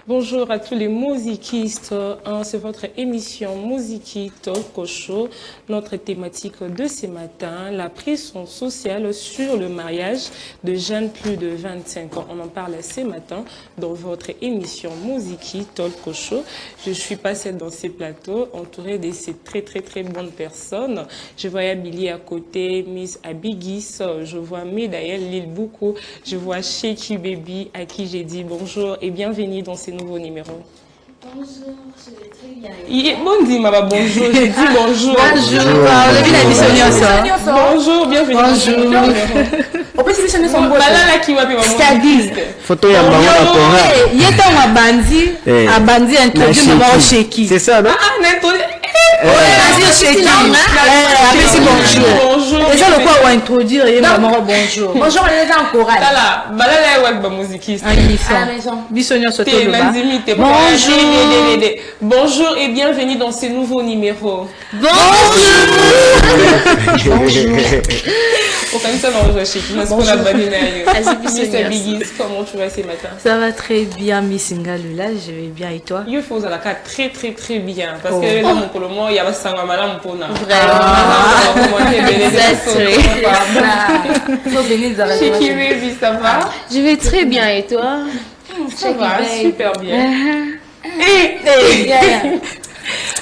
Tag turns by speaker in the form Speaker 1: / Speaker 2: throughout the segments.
Speaker 1: Bonjour à tous les musicistes. C'est votre émission Musiki Talk Show. Notre thématique de ce matin, la pression sociale sur le mariage de jeunes plus de 25 ans. On en parle ce matin dans votre émission Musiki Talk Show. Je suis passée dans ces plateaux entourée de ces très bonnes personnes. Je vois Billy à côté, Miss Abigis, je vois Médaël Lil Boukou, je vois Shaky Baby à qui j'ai dit bonjour et bienvenue dans ces nouveaux numéros.
Speaker 2: Bonjour, je vais très bien.
Speaker 1: Bon dit maman bonjour, j'ai dit bonjour.
Speaker 2: Bonjour,
Speaker 1: bienvenue.
Speaker 2: Bonjour. On peut s'émissionner son beau.
Speaker 1: Balala qui va payer
Speaker 2: C'est-à-dire,
Speaker 3: photo ya bango na Cora.
Speaker 2: yeta wa bandi, a bandi introduit maman Shaky.
Speaker 3: C'est ça, non?
Speaker 1: Ah, n'importe.
Speaker 2: Shaky. Merci, bonjour. Déjà le quoi on va introduire et maman bonjour. Bonjour, on est en chorale.
Speaker 1: Tala, balala wa ba musiciste.
Speaker 2: À la maison.
Speaker 1: Bonjour. Bonjour et bienvenue dans ces nouveaux numéros.
Speaker 2: Bonjour.
Speaker 1: Comme ça, on va chez qui? Miss Abigis, comment tu vas ce matin?
Speaker 4: Ça va très bien, Miss Ngalula, je vais bien et toi?
Speaker 1: Il faut la carte très bien parce que là, mon colomo, il y a pas ça malam pour na. Ça va?
Speaker 4: Je vais très bien et toi?
Speaker 1: Ça va, super bien.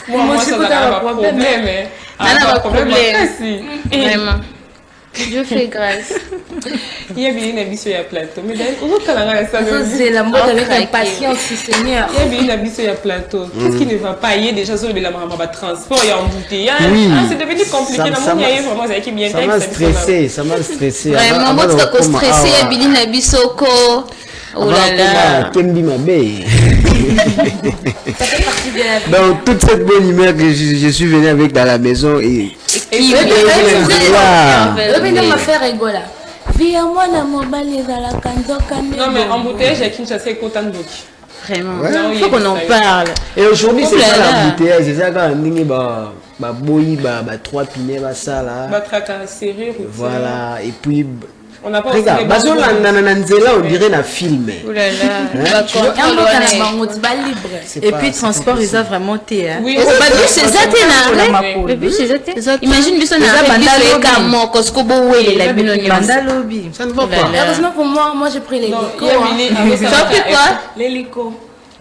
Speaker 1: Moi, ça n'a pas de problème.
Speaker 4: Pas de problème. Vraiment. Je fais grâce.
Speaker 1: Il y a une émission à plateau. Mais
Speaker 2: c'est la mode avec impatience, Seigneur.
Speaker 1: Il y a une émission à plateau. Qu'est-ce qui ne va pas? Il y a déjà sur le transport, il y a embouteillage. C'est devenu compliqué.
Speaker 3: Ça m'a stressé.
Speaker 4: Vraiment, moi, tu as stressé. Il y a Billy Nabisoko. Oh là là.
Speaker 3: Kendi Mabé.
Speaker 2: Ça fait partie de la vie.
Speaker 3: Donc, toute cette bonne humeur que je suis venu avec dans la maison et
Speaker 2: qui m'a fait rigoler.
Speaker 1: Non, mais embouteillage à Kinshasa et Kotandoki.
Speaker 4: Vraiment. Il faut qu'on en parle.
Speaker 3: Et aujourd'hui, c'est ça l'embouteillage. C'est ça quand on dit que trois pinets, ça là. Voilà. Et puis.
Speaker 1: On n'a pas
Speaker 3: regarde, on dirait un film.
Speaker 4: Et puis transport, ils ont vraiment thé.
Speaker 1: Oui,
Speaker 4: c'est ça, imagine, ça ne
Speaker 3: va pas.
Speaker 2: Heureusement pour moi, j'ai pris l'hélico.
Speaker 4: Tu as pris quoi?
Speaker 2: L'hélico.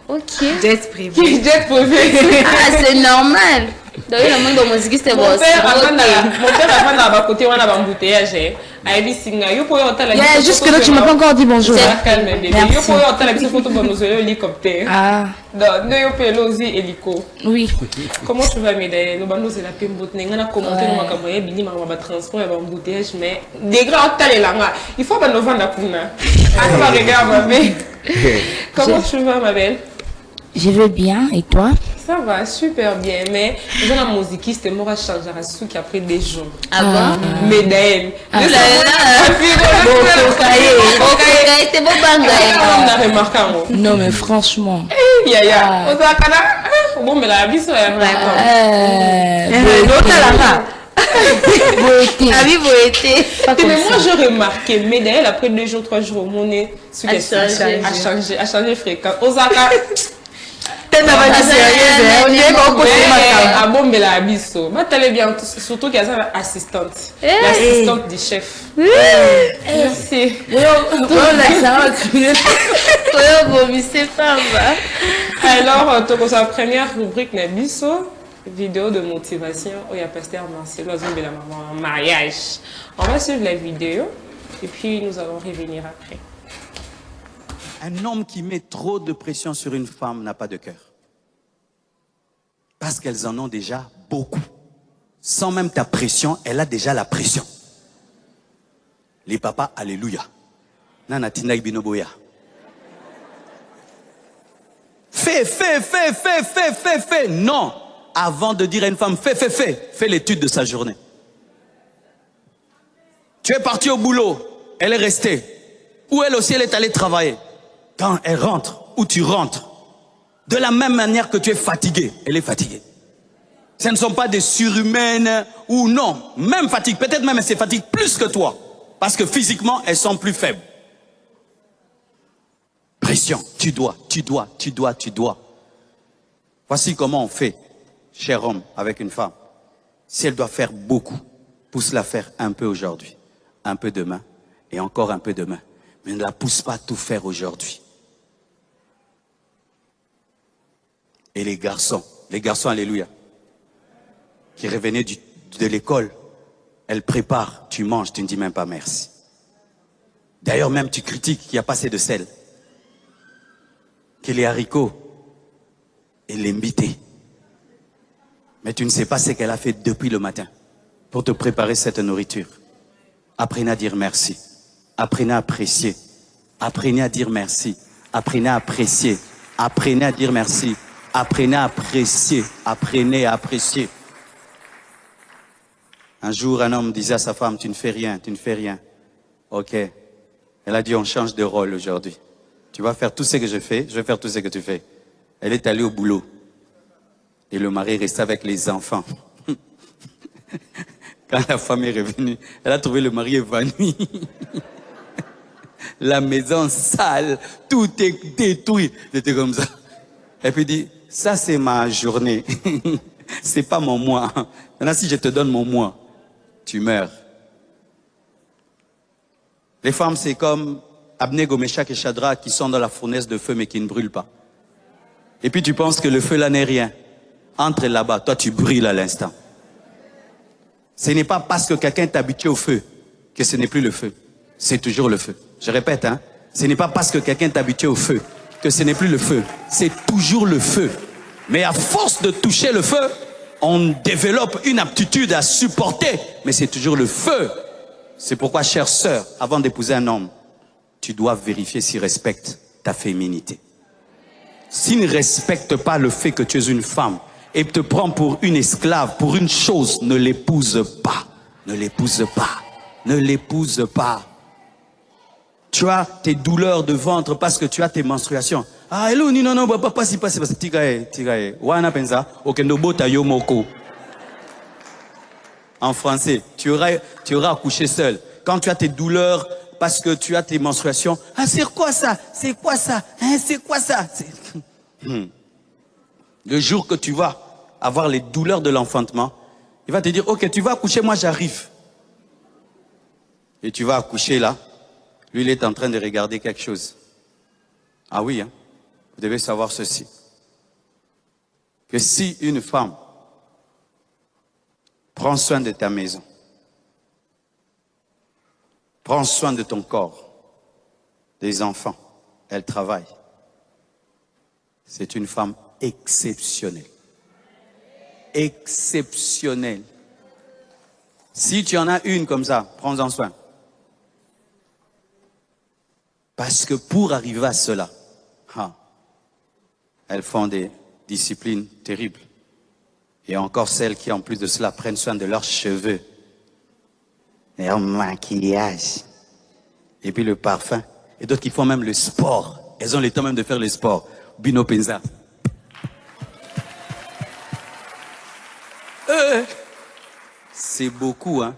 Speaker 4: Ok.
Speaker 1: Jet privé.
Speaker 4: Ah, c'est normal. Mon père,
Speaker 1: avant à côté, on a un embouteillage.
Speaker 2: Jusque là, tu m'as pas encore dit bonjour.
Speaker 1: Calme, bébé. Hélicoptère.
Speaker 2: Ah. Oui.
Speaker 1: Comment tu vas, Médaille? Nous allons la pimboute. Nous allons commenter le transport et l'embouteillage, mais des grands talents. Il faut que nous vendions la pouna. Regarde, comment tu vas, ma belle?
Speaker 2: Je vais bien, et toi?
Speaker 1: Ça va, super bien, mais nous avons un musiciste qui m'a changé à ce qui a pris des jours.
Speaker 4: Ah bon?
Speaker 1: Médaille.
Speaker 4: On a
Speaker 1: remarqué.
Speaker 2: Non, mais franchement.
Speaker 1: Bon, mais la vie, c'est mais moi j'ai remarqué, Médaille après 2 jours, 3 jours, mon nez a changé fréquent. Osaka. Ah bon, mais la abisso. Mais t'allais bien, surtout qu'il y a l'assistante. L'assistante du chef. Merci. Alors, tu as sa première rubrique Nabisso, vidéo de motivation où il y a Pasteur Marcelo en mariage. On va suivre la vidéo et puis nous allons revenir après.
Speaker 5: Un homme qui met trop de pression sur une femme n'a pas de cœur. Parce qu'elles en ont déjà beaucoup. Sans même ta pression, elle a déjà la pression. Les papas, alléluia. Nana Tina Ibinoboya. Fais. Non. Avant de dire à une femme, fais l'étude de sa journée. Tu es parti au boulot, elle est restée. Ou elle aussi, elle est allée travailler. Quand elle rentre, ou tu rentres, de la même manière que tu es fatigué, elle est fatiguée. Ce ne sont pas des surhumaines ou non, même fatigue, peut-être même elle se fatigue plus que toi, parce que physiquement, elles sont plus faibles. pression. Tu dois. Voici comment on fait, cher homme, avec une femme. Si elle doit faire beaucoup, pousse-la faire un peu aujourd'hui, un peu demain, et encore un peu demain. Mais ne la pousse pas à tout faire aujourd'hui. Et les garçons, alléluia, qui revenaient de l'école, elle prépare, tu manges, tu ne dis même pas merci. D'ailleurs, même tu critiques qu'il n'y a pas assez de sel. Que les haricots et l'imbité. Mais tu ne sais pas ce qu'elle a fait depuis le matin pour te préparer cette nourriture. Apprenez à dire merci. Apprenez à apprécier. Apprenez à dire merci. Apprenez à apprécier. Apprenez à dire merci. Apprenez à apprécier. Apprenez à apprécier. Un jour, un homme disait à sa femme, tu ne fais rien, tu ne fais rien. Ok. Elle a dit, on change de rôle aujourd'hui. Tu vas faire tout ce que je fais, je vais faire tout ce que tu fais. Elle est allée au boulot. Et le mari restait avec les enfants. Quand la femme est revenue, elle a trouvé le mari évanoui. La maison sale, tout est détruit. J'étais comme ça. Et puis dit, ça c'est ma journée. C'est pas mon mois. Maintenant si je te donne mon mois, tu meurs. Les femmes c'est comme Abnego, Meshach et Shadrach qui sont dans la fournaise de feu mais qui ne brûlent pas. Et puis tu penses que le feu là n'est rien. Entre là-bas, toi tu brûles à l'instant. Ce n'est pas parce que quelqu'un est habitué au feu que ce n'est plus le feu. C'est toujours le feu. Je répète, hein. Ce n'est pas parce que quelqu'un est habitué au feu que ce n'est plus le feu. C'est toujours le feu. Mais à force de toucher le feu, on développe une aptitude à supporter. Mais c'est toujours le feu. C'est pourquoi, chère sœur, avant d'épouser un homme, tu dois vérifier s'il respecte ta féminité. S'il ne respecte pas le fait que tu es une femme et te prend pour une esclave, pour une chose, ne l'épouse pas. Ne l'épouse pas. Ne l'épouse pas. Tu as tes douleurs de ventre parce que tu as tes menstruations. Ah, hello, non, pas si. Tigae. Wana pensa, okendo tayo moko. En français, tu auras accouché seul. Quand tu as tes douleurs parce que tu as tes menstruations, ah, c'est quoi ça? C'est quoi ça? Hein, c'est quoi ça? Le jour que tu vas avoir les douleurs de l'enfantement, il va te dire, ok, tu vas accoucher, moi j'arrive. Et tu vas accoucher là. Lui, il est en train de regarder quelque chose. Ah oui, hein? Vous devez savoir ceci. Que si une femme prend soin de ta maison, prend soin de ton corps, des enfants, elle travaille. C'est une femme exceptionnelle. Exceptionnelle. Si tu en as une comme ça, prends-en soin. Parce que pour arriver à cela, elles font des disciplines terribles. Et encore celles qui, en plus de cela, prennent soin de leurs cheveux, leur maquillage, et puis le parfum. Et d'autres qui font même le sport. Elles ont le temps même de faire le sport. Bino Penza. C'est beaucoup, hein.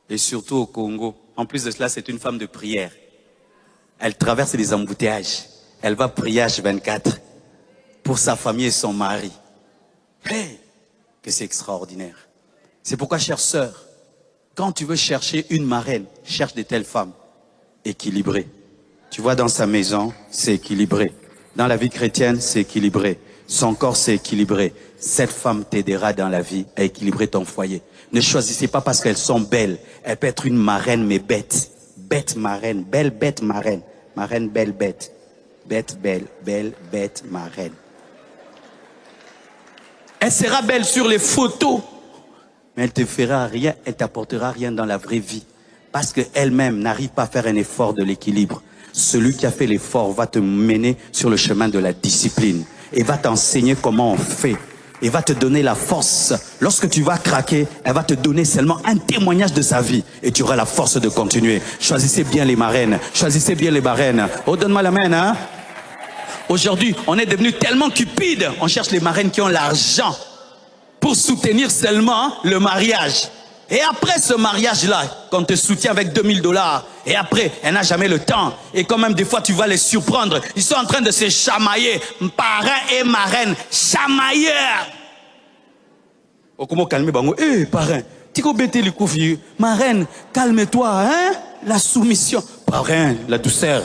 Speaker 5: Et surtout au Congo. En plus de cela, c'est une femme de prière. Elle traverse les embouteillages. Elle va prier H24 pour sa famille et son mari. Hey, que c'est extraordinaire. C'est pourquoi, chère sœur, quand tu veux chercher une marraine, cherche de telles femmes équilibrées. Tu vois, dans sa maison, c'est équilibré. Dans la vie chrétienne, c'est équilibré. Son corps, c'est équilibré. Cette femme t'aidera dans la vie à équilibrer ton foyer. Ne choisissez pas parce qu'elles sont belles. Elle peut être une marraine, mais bête. Bête marraine, belle bête marraine. Marraine, belle bête. Bête, belle, bête marraine. Elle sera belle sur les photos, mais elle te fera rien, elle t'apportera rien dans la vraie vie. Parce qu'elle-même n'arrive pas à faire un effort de l'équilibre. Celui qui a fait l'effort va te mener sur le chemin de la discipline. Et va t'enseigner comment on fait. Et va te donner la force. Lorsque tu vas craquer, elle va te donner seulement un témoignage de sa vie. Et tu auras la force de continuer. Choisissez bien les marraines. Choisissez bien les marraines. Oh, donne-moi la main, hein. Aujourd'hui, on est devenu tellement cupide. On cherche les marraines qui ont l'argent pour soutenir seulement le mariage. Et après ce mariage-là, qu'on te soutient avec 2000 $, Et après, elle n'a jamais le temps. Et quand même, des fois, tu vas les surprendre. Ils sont en train de se chamailler. Parrain et marraine, chamailleurs. Oh, comment calmer, bango? Eh, parrain, tu peux bêter le couvier. Marraine, calme-toi, hein? La soumission. Parrain, la douceur.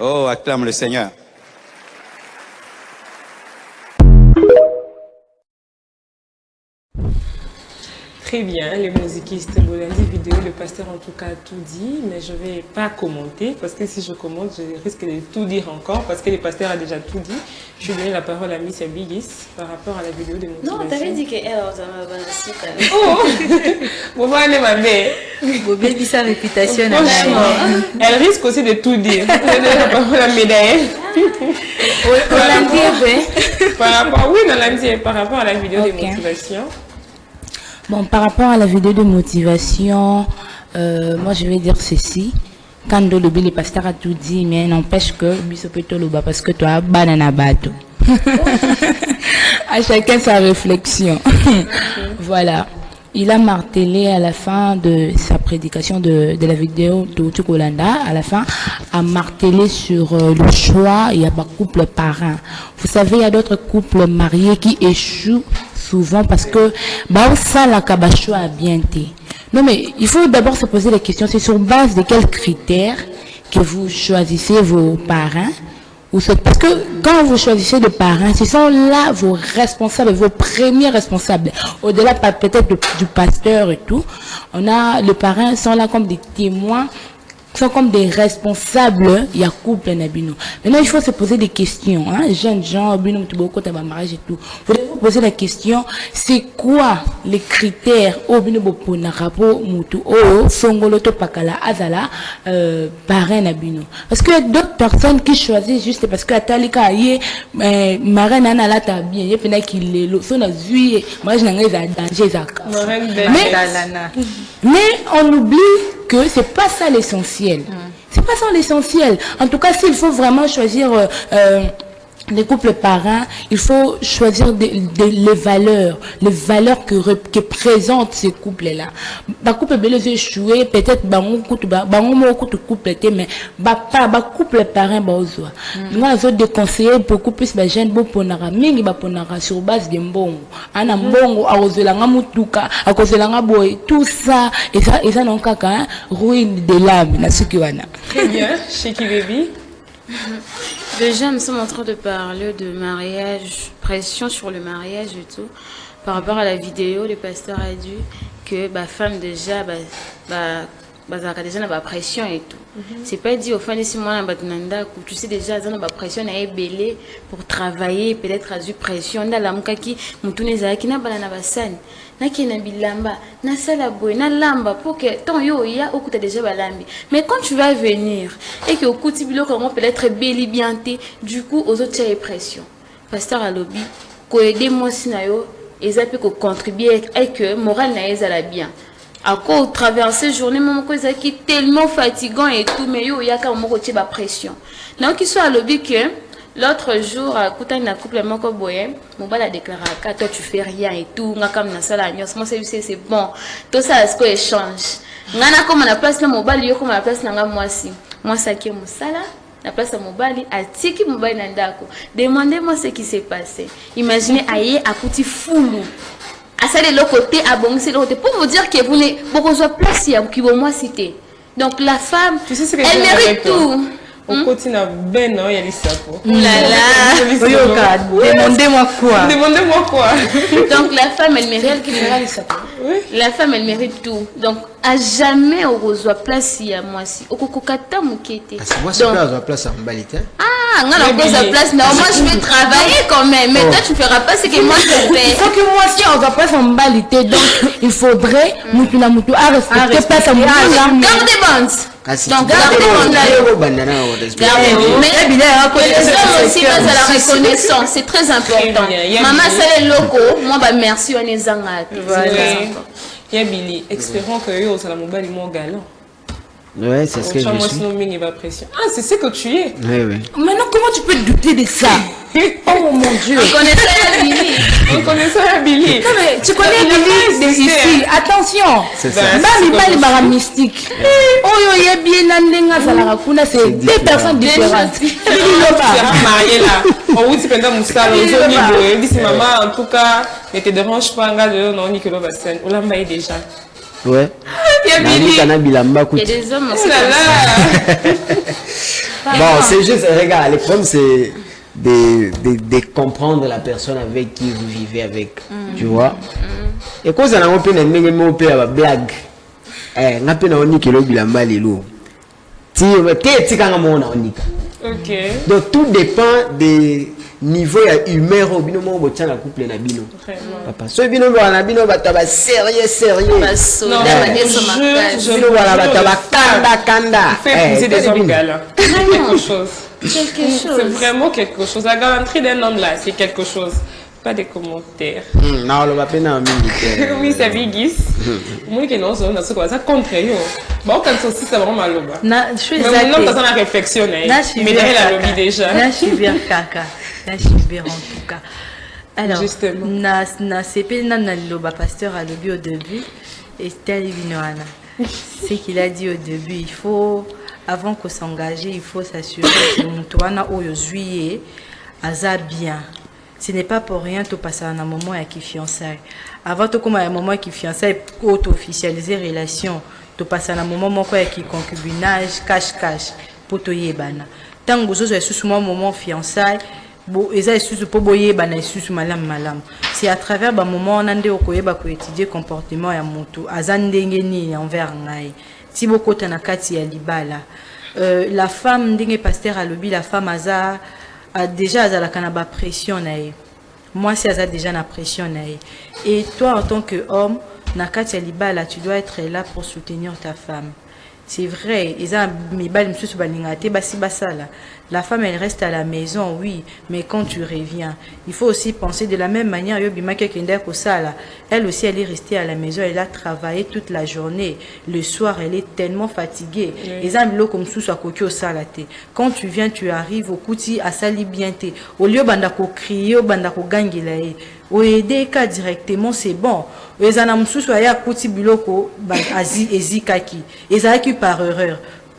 Speaker 5: Oh, acclame le Seigneur.
Speaker 1: Très bien, les musiquistes, Bolandi vidéo, le pasteur en tout cas a tout dit, mais je ne vais pas commenter parce que si je commente, je risque de tout dire encore parce que le pasteur a déjà tout dit. Je vais donner la parole à Miss Bigis par rapport à la vidéo de motivation.
Speaker 2: Non, t'avais dit qu'elle a
Speaker 1: Oh, vous voyez ma mère.
Speaker 2: Vous avez sa réputation.
Speaker 1: Elle risque aussi de tout dire. Je vais donner la parole à Médaille. Par rapport à la vidéo de motivation.
Speaker 6: Bon, par rapport à la vidéo de motivation, moi je vais dire ceci. Quand le pasteur a tout dit, mais n'empêche que parce que toi, banana bateau. À chacun sa réflexion. Voilà. Il a martelé à la fin de sa prédication de la vidéo de Tukolanda, à la fin, a martelé sur le choix. Il y a pas couple parrain. Vous savez, il y a d'autres couples mariés qui échouent souvent parce que ça la cabacho a bien été. Non mais il faut d'abord se poser la question, c'est sur base de quels critères que vous choisissez vos parrains ou parce que quand vous choisissez des parrains, ce sont là vos responsables, vos premiers responsables. Au-delà peut-être du pasteur et tout, les parrains sont là comme des témoins, sont comme des responsables, il y a couple Nabino. Maintenant, il faut se poser des questions. Hein? Jeunes gens, mariage et tout. Vous devez vous poser la question, c'est quoi les critères parrain Nabino? Parce qu'il y a d'autres personnes qui choisissent juste parce que Atalika y marraine Nana ta bien, il y a plein qui les sont à zuyer, mariage n'a danger. Mais on oublie que c'est pas ça l'essentiel. C'est pas ça l'essentiel. En tout cas, s'il faut vraiment choisir les couples parrains, il faut choisir les valeurs que présentent ces couples-là. Ba couple belé échoué, peut-être couple était, mais couple parrain baozoa. Moi, je déconseille beaucoup plus les jeunes ponara mingi ponara sur base de mbongo. Ana mbongo aozelanga mutuka, akozelanga boy, tout ça et ça non kaka ruine de l'âme na sukiwana.
Speaker 1: Très bien, Shiki Baby.
Speaker 4: Déjà, nous sommes en train de parler de mariage, pression sur le mariage et tout. Par rapport à la vidéo, le pasteur a dit que la femme déjà, déjà n'a pas pression et tout. C'est pas dit au fin de ce mois, tu sais déjà, dans la pression, elle est belée pour travailler, peut-être à du pression. Dans la mukaki, mutuneza qui n'a pas la navasan. Naki na bilamba, na salaboy, na lamba pour que ton yo ya okuta déjà balambi. Mais quand tu vas venir et que okuti bilo comment peut être beli bienté, du coup aux autres il y a pression. Pasteur à lobby, ko aider moi sinayo, et ça peut contribuer et que moral na ezala bien. À quoi traverser journée mon ko qui tellement fatigant et tout mais yo ya ka mo ko ba pression. Donc il soit à lobby que l'autre jour, à un couple, mon bal a déclaré que toi tu fais rien et tout, moi c'est bon, tout ça c'est quoi échange. Ngana comme la place mon bal, yo comme la place nanga moi ça qui est mon sala, la place à mon bal, à tiki mon bal nandako. Demandez-moi ce qui s'est passé. Imaginez aïe à petit foulou. À ça de l'autre côté, à bon c'est l'autre pour vous dire que vous n'avez pas place qui vont moi citer. Donc la femme, tu sais ce que elle mérite tout.
Speaker 1: Au côté n'a ben non, il y a des sapos.
Speaker 2: Demandez-moi quoi.
Speaker 1: Demandez-moi quoi.
Speaker 4: Donc la femme, elle mérite les sapos. La femme, elle mérite tout. Donc à jamais on reçoit place ici à moi si. Au kokokata mukete.
Speaker 3: C'est moi c'est pas à place en balité.
Speaker 4: Ah, on a place. Non, moi je vais travailler quand même. Mais toi tu feras pas ce que moi je fais.
Speaker 6: Il faut que moi si on va pas en balité. Donc il faudrait mutu à respecter pas sa moula.
Speaker 4: Garde des bandes. Donc aussi à la reconnaissance, c'est très important. Maman c'est le loco, moi bah merci on est zangat.
Speaker 1: Yabili, espérons que yo ça la mobile est moins galant.
Speaker 3: Ouais, c'est ce que je suis.
Speaker 1: Ah, c'est ce que tu es.
Speaker 3: Oui, oui.
Speaker 6: Maintenant, comment tu peux douter de ça? Oh mon Dieu.
Speaker 4: On connaît ça, Yabili.
Speaker 1: On connaît ça, Billy.
Speaker 2: Non, mais tu connais Billy ici. Attention.
Speaker 3: C'est ça.
Speaker 2: Bami mystique. Oh, yo, bien Nandenga Salarakuna, c'est deux personnes différentes.
Speaker 1: Tu seras marié là. Oh, oui, tu peux dire Moussa, dis maman, en tout cas, ne te dérange pas, non, ni que l'on va se on l'a maillé déjà.
Speaker 3: Ouais.
Speaker 1: Il y a Billy.
Speaker 4: Il y a des hommes aussi.
Speaker 3: Bon, c'est juste, regarde, le problème c'est de comprendre la personne avec qui vous vivez avec. Tu vois? Et quand on a un peu de blague, on a peu de kilo bilamba lelo.
Speaker 1: Ok.
Speaker 3: Donc tout dépend des niveaux humeur au bino mo botcha la couple na bino. Papa, so bino na bino bataba sérieux.
Speaker 1: Non,
Speaker 3: je voilà bataba kanda.
Speaker 1: Fait pousser des hommes gars. Quelque chose. C'est vraiment quelque chose. La galanterie d'un homme là, c'est quelque chose. Pas de commentaires.
Speaker 3: Non, on va pas en minute.
Speaker 1: Oui, c'est Bigis. Moi qui non, ça contre yo. Bon, quand ça aussi c'est vraiment mal là.
Speaker 2: Na, je suis
Speaker 1: mais non, ça na réflexionner. Mais derrière la lobby déjà.
Speaker 2: Na chibir kaka. Na chibir en tout cas. Alors,
Speaker 1: justement.
Speaker 2: Na CP na loba pasteur a lobby au début et c'était Vinoana. C'est qu'il a dit au début, il faut avant qu'on s'engage, il faut s'assurer que Moutoana ou juillet aza bien. Ce n'est pas pour rien que tu passes un moment avec qui fiançailles. Avant de commencer un moment qui fiançailles, pour officialiser relation, tu passes un moment avec qui concubinage, cache pour te yébana. Tant que vous êtes sous un moment fiançailles, c'est à travers un moment on a étudier le comportement ya moto azandengeni envers ngai. Si beaucoup de nakati ya libala, la femme ndenge pasteur a lobby, la femme a déjà la canaba pression nae. Moi si a déjà na pression nae. Et toi en tant que homme nakati ya libala, tu dois être là pour soutenir ta femme. C'est vrai, la femme elle reste à la maison, oui, mais quand tu reviens, il faut aussi penser de la même manière. Elle aussi elle est restée à la maison, elle a travaillé toute la journée. Le soir elle est tellement fatiguée. Quand tu viens, tu arrives au kouti à sali bien te. Au lieu bandako crier, bandako gangelae. Au aider cas directement c'est bon. Ezana msusu aya kuti biloko ezikaki. Ezaki par erreur.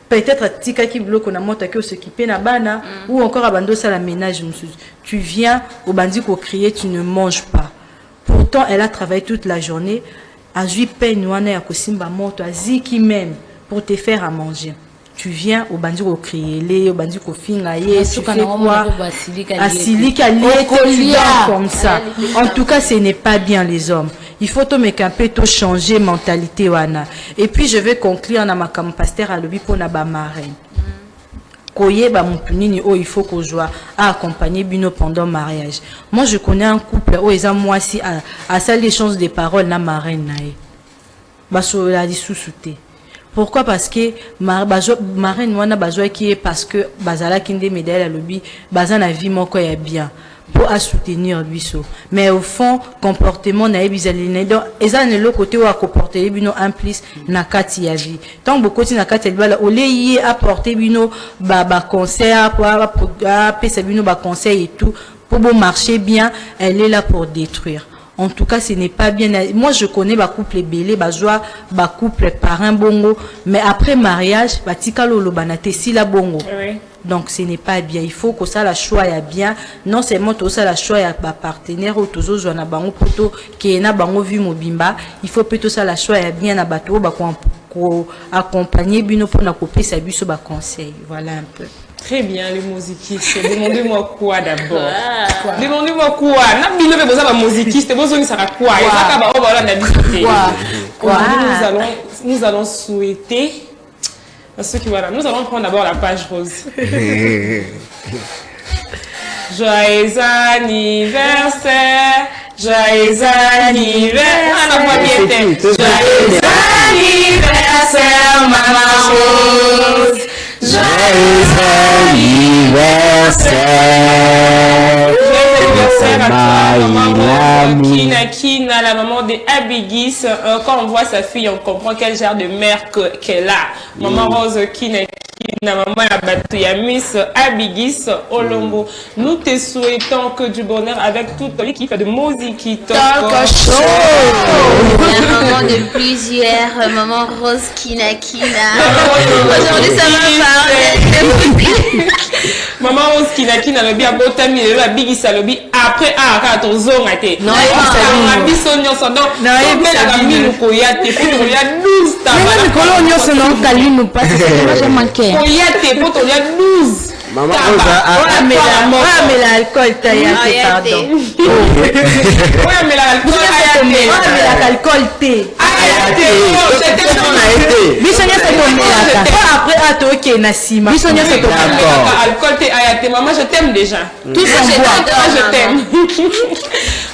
Speaker 2: Peut-être tikaki biloko na mota ki s'occuper na bana ou encore abando ça la ménage msusu. Tu viens au bandiko crier, tu ne manges pas. Pourtant elle a travaillé toute la journée. Azui peine wana ya kosimba moto aziki même pour te faire à manger. Tu viens au bandiko crier, au bandiko fingaye, tu fais quoi? Asilika lié, comme ça. En tout cas, ce n'est pas bien les hommes. Il faut tout changer mentalité wana. Et puis je vais conclure en ma pasteur à l'obi pour na ba marraine. Koye ba mutunini oh il faut qu'on joie à accompagner bino pendant mariage. Moi je connais un couple où ils ont moi si à ça les chances des paroles na marraine nae. Baso la di sous-souté. Pourquoi? Parce que marraine wana bazwa qui est parce que bazala kinde médaille à lobby bazana vie mon quoi est bien pour soutenir biso. Mais au fond comportement na ebizaline donc ezana le côté où à comporter bino en plus na kati ya vie. Tant beaucoup na kati bala au lieu apporter bino ba conseil pour pesa bino ba conseil et tout pour bon marcher bien, elle est là pour détruire. En tout cas, ce n'est pas bien. Moi, je connais ma couple belé, ma joie, ma couple parrain bongo, mais après mariage, batika lolo banate si la bongo. Oui. Donc, ce n'est pas bien. Il faut que ça la choix ya bien. Non seulement tout ça la choix ya ba partenaire ou tous autres na bango poto qui na bango vu mobimba. Il faut plutôt ça la choix ya bien na bato ba ko accompagner bino pour na couper sa biso ba conseil. Voilà un peu.
Speaker 1: Très bien, les musicistes. Demandez-moi quoi d'abord? Demandez-moi quoi? Nous allons souhaiter à ceux qui voilà. Nous allons prendre d'abord la page rose. Joyeux anniversaire, joyeux anniversaire. Joyeux anniversaire, maman Rose.
Speaker 3: Joyeux anniversaire.
Speaker 1: Joyeux anniversaire à Kina, la maman de Abigis. Quand on voit sa fille, on comprend quel genre de mère qu'elle a. Maman Rose Kina, na maman ya bato ya Miss Abigis Olombo. Nous te souhaitons que du bonheur avec toute l'équipe de Moziki Talk Show.
Speaker 4: La maman de plusieurs, maman Rose Kinakina. Aujourd'hui, ça va parler.
Speaker 1: Maman Rose Kinakina lobi abotami le Abigis alobi après aka tozonga te. Non, ça biso nyonso donc bela ka minu ko ya te pour ya 12 tabac.
Speaker 6: Mais kolo nyonso non kalinu pas c'est pas manqué.
Speaker 1: Ko ya te pour ya 12.
Speaker 3: Maman Rosa
Speaker 2: mais l'alcool taillate, pardon.
Speaker 1: Oui, mais
Speaker 2: l'alcool thé. Bisonia c'est ton après à toi qui est Nassima. Bisonia c'est ton
Speaker 1: alcool thé ayate. Maman, je t'aime déjà.
Speaker 2: Tout ça
Speaker 1: je t'aime.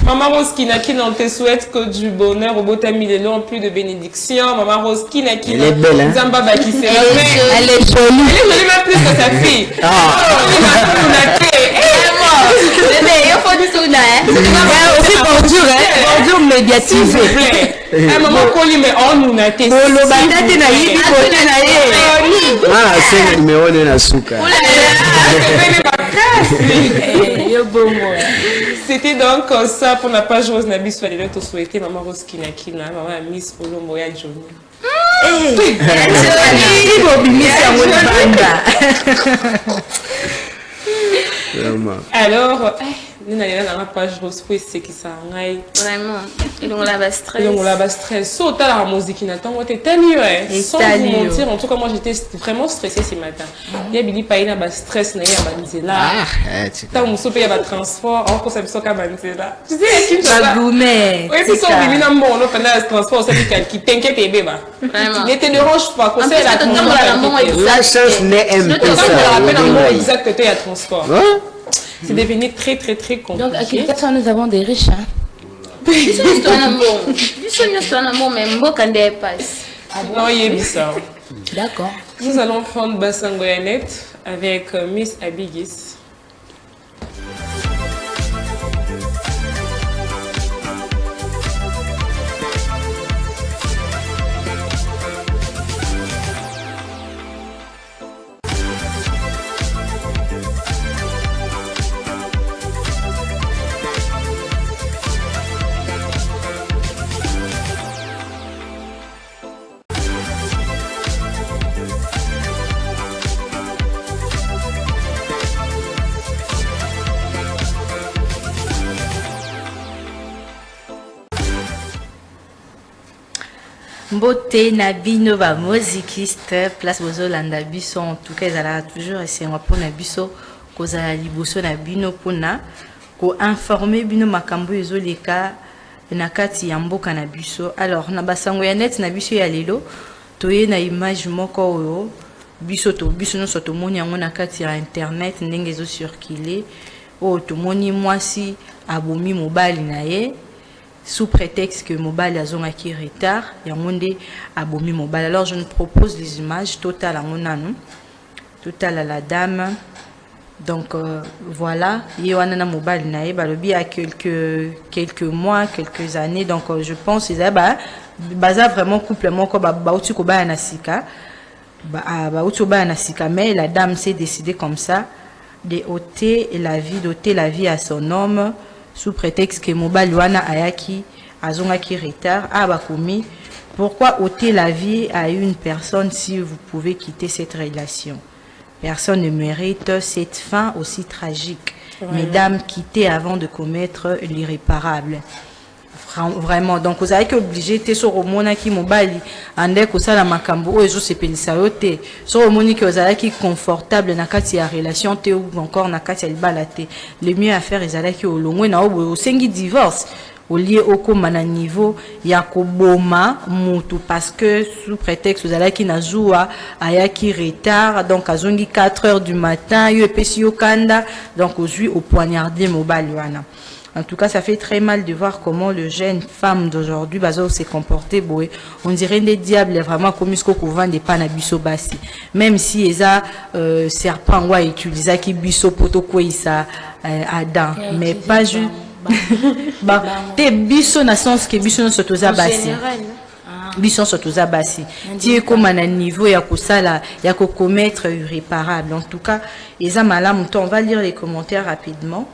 Speaker 1: Maman Rose Kinakina, on te souhaite que du bonheur au beau tamis de long, plus de bénédictions. Maman Rose Kinakina.
Speaker 3: Elle est belle, hein?
Speaker 1: Zamba Baki, c'est
Speaker 6: elle est jolie.
Speaker 1: Elle est jolie même plus que sa fille.
Speaker 2: aussi bonjour médiatisé.
Speaker 1: Maman Koli, mais on nous a été.
Speaker 3: c'est numéro de la souka.
Speaker 1: C'était donc ça pour la page Rose Nabis. Il fallait te souhaiter Maman Rose Kinakina, Maman Miss Olombo ya Johnny. Alors, nous allons dans la page Rose pour ce qui s'arrête.
Speaker 4: Vraiment, ils ont la stress.
Speaker 1: Ils ont la stress. Sauf à la musique qui n'attend, moi, t'es tellement sans vous mentir. En tout cas, moi, j'étais vraiment stressée ce matin. Il y a Billy Païna, bah stress, il y a Banzela. T'as un soupe, il y a transport. En ça me soka Banzela. Tu sais, qui ça?
Speaker 2: Oui,
Speaker 1: puis ça, on vit dans bon, on pendant le transport, ça qui t'inquiète et bébé.
Speaker 4: Vraiment.
Speaker 1: Ne te dérange pas. Conseil la
Speaker 3: la chance n'est un peu ça.
Speaker 1: Exact que tu as transport. C'est devenu très compliqué.
Speaker 6: Donc, à quel cas nous avons des riches, hein?
Speaker 1: Non, il est bizarre.
Speaker 6: D'accord.
Speaker 1: Nous allons prendre Bassangoyanette avec Miss Abigis.
Speaker 2: Beauté Nabino va mozikiste place bozolanda biso en tout cas ezala toujours esengo pona biso kozala liboso na bino pona ko informer bino makambo ezoleka na kati ya mboka na biso. Alors na basango ya net na biso ya lelo toye na image moko oyo biso nyonso tomoni yango na kati ya internet ndenge ezo circuler oyo tomoni mwasi abomi mobali na ye sous prétexte que mobile a zonga qui retard yangonde abomi mobile. Alors je nous propose les images totales en monano totale à la dame. Donc voilà, yewana mobile nae balobi à quelques mois, quelques années. Donc je pense ils baza vraiment couple moko ba uti ko ba nasika ba uti ba nasika, mais la dame s'est décidée comme ça d'ôter la vie à son homme sous prétexte que mobile wana ayaki azonga qui retard abakomi. Pourquoi ôter la vie à une personne si vous pouvez quitter cette relation? Personne ne mérite cette fin aussi tragique. Vraiment. Mesdames, quittez avant de commettre l'irréparable. Vraiment. Donc vous avez obligé de sur mona qui mobali ande ko sala makambo o ezo sepelisa yote sur moni que vous avez qui confortable na kati ya relation te ou encore na kati ya libala te. Le mieux à faire ezala ki olongwe na o sengi divorce au lieu au komana niveau ya koboma mutu parce que sous prétexte vous avez qui na joua ayaki retard donc azongi 4 heures du matin yo epesi yo kanda donc aujourd'hui au poignarder mobali wana. En tout cas, ça fait très mal de voir comment le jeune femme d'aujourd'hui s'est comporté. On dirait des diables vraiment comme ce qu'on vend des panabiso bassi. Même si ils ont serpent ou utilisé qui biso poto quoi ça Adam, mais pas juste. Bah, des biso na sens que biso non sotoza bassi. Bisson surtout zabasi. Ti comme un niveau ya kusala ya ko commettre irréparable. En tout cas, eza malam on va lire les commentaires rapidement.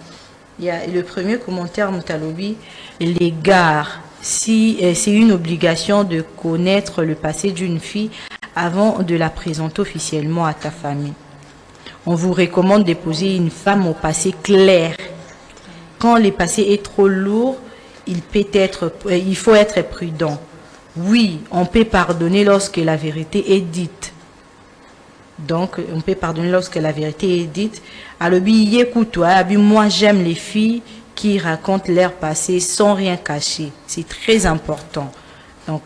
Speaker 2: Il y a le premier commentaire Mutalobi, les gares. Si c'est une obligation de connaître le passé d'une fille avant de la présenter officiellement à ta famille. On vous recommande d'épouser une femme au passé clair. Quand le passé est trop lourd, il faut être prudent. Oui, on peut pardonner lorsque la vérité est dite. Donc, on peut pardonner lorsque la vérité est dite. Alors, moi, j'aime les filles qui racontent leur passé sans rien cacher. C'est très important. Donc,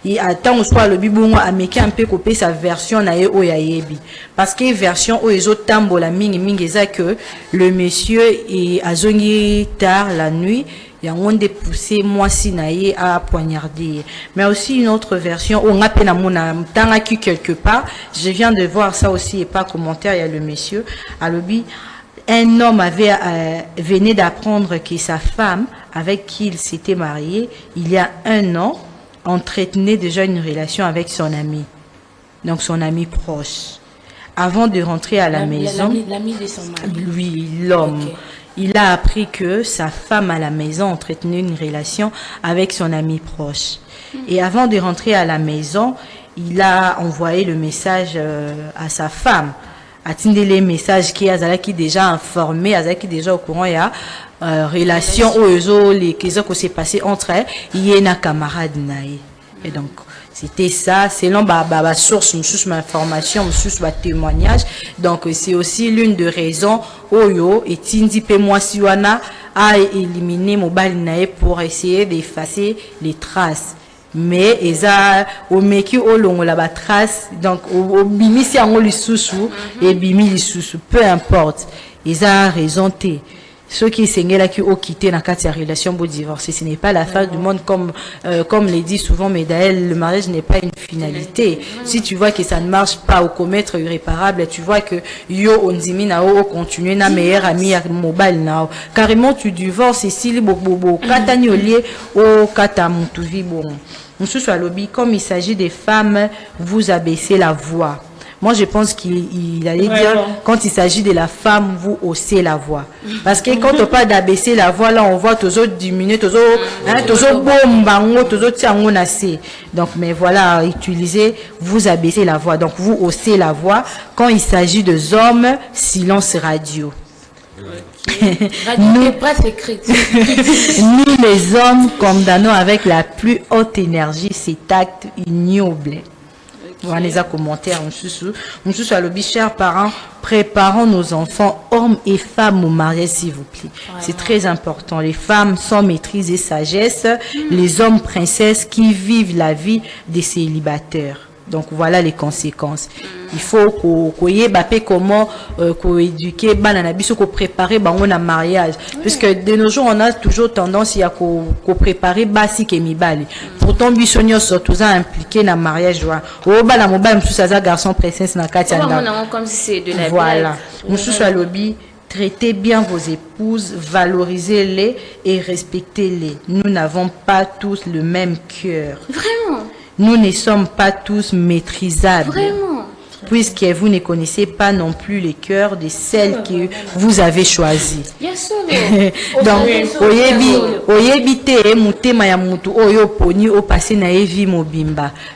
Speaker 2: et attends, soit le bibon a meké un peu copier sa version na o ya yebi. Parce que version o ezo tambola mingi eza que le monsieur et azongi tard la nuit. Il y a un poussé moi si naïe à poignarder. Mais aussi une autre version, on a peine à mon qui quelque part. Je viens de voir ça aussi et pas commentaire, il y a le monsieur. À l'obi, un homme venait d'apprendre que sa femme, avec qui il s'était marié, il y a 1 an, entretenait déjà une relation avec son ami. Donc son ami proche. Avant de rentrer à la maison,
Speaker 6: l'ami de son mari.
Speaker 2: lui, l'homme. Okay. Il a appris que sa femme à la maison entretenait une relation avec son ami proche. Et avant de rentrer à la maison, il a envoyé le message à sa femme. Attendez les messages qui est déjà informé, qui est déjà au courant, il y a relation aux les qui s'est passé entre elles, il y a un camarade naïe. Et donc, c'était ça, selon ma source, ma information, ma témoignage. Donc, c'est aussi l'une des raisons Oyo et Tindi Pemwasiwana a éliminé Mobalinae pour essayer d'effacer les traces. Mais eza au meki au long la trace, donc au bimi si on li susu et bimi li susu, peu importe. Eza raison té. Ceux qui s'engagent là qui ont quitté dans la relation pour divorcer, ce n'est pas la fin du monde comme le dit souvent Médaël, le mariage n'est pas une finalité. Si tu vois que ça ne marche pas ou commettre irréparable, tu vois que yo on dit na o continuer na meilleur ami à mobile na carrément tu divorces et si bobo kataniolier au katamutuvi bon. On se soit lobby comme il s'agit des femmes, vous abaissez la voix. Moi, je pense qu'il allait dire, quand il s'agit de la femme, vous haussez la voix. Parce que quand on parle d'abaisser la voix, là, on voit toujours diminuer, toujours bombango, toujours tiango nassé. Donc, mais voilà, utilisez, vous abaissez la voix. Donc, vous haussez la voix. Quand il s'agit de hommes, silence radio.
Speaker 6: Nous, nous,
Speaker 2: les hommes, condamnons avec la plus haute énergie cet acte ignoble. Voilà les commentaires. On se soit le chers parents, préparons nos enfants, hommes et femmes au mariage, s'il vous plaît. C'est très important. Les femmes sans maîtrise et sagesse, les hommes princesses qui vivent la vie des célibataires. Donc voilà les conséquences. Il faut qu'on ait comment éduquer, qu'on préparer un mariage. Puisque de nos jours, on a toujours tendance à préparer basi kemibali. Pourtant, bisonio surtout impliqué dans le mariage. La mobile, ça garçon princesse na katianda.
Speaker 4: Comme si c'est de la
Speaker 2: voilà. Monsieur Chalobi, traitez bien vos épouses, valorisez-les et respectez-les. Nous n'avons pas tous le même cœur.
Speaker 4: Vraiment?
Speaker 2: Nous ne sommes pas tous maîtrisables.
Speaker 4: Vraiment?
Speaker 2: Puisque vous ne connaissez pas non plus les cœurs de celles que vous avez choisies. Donc,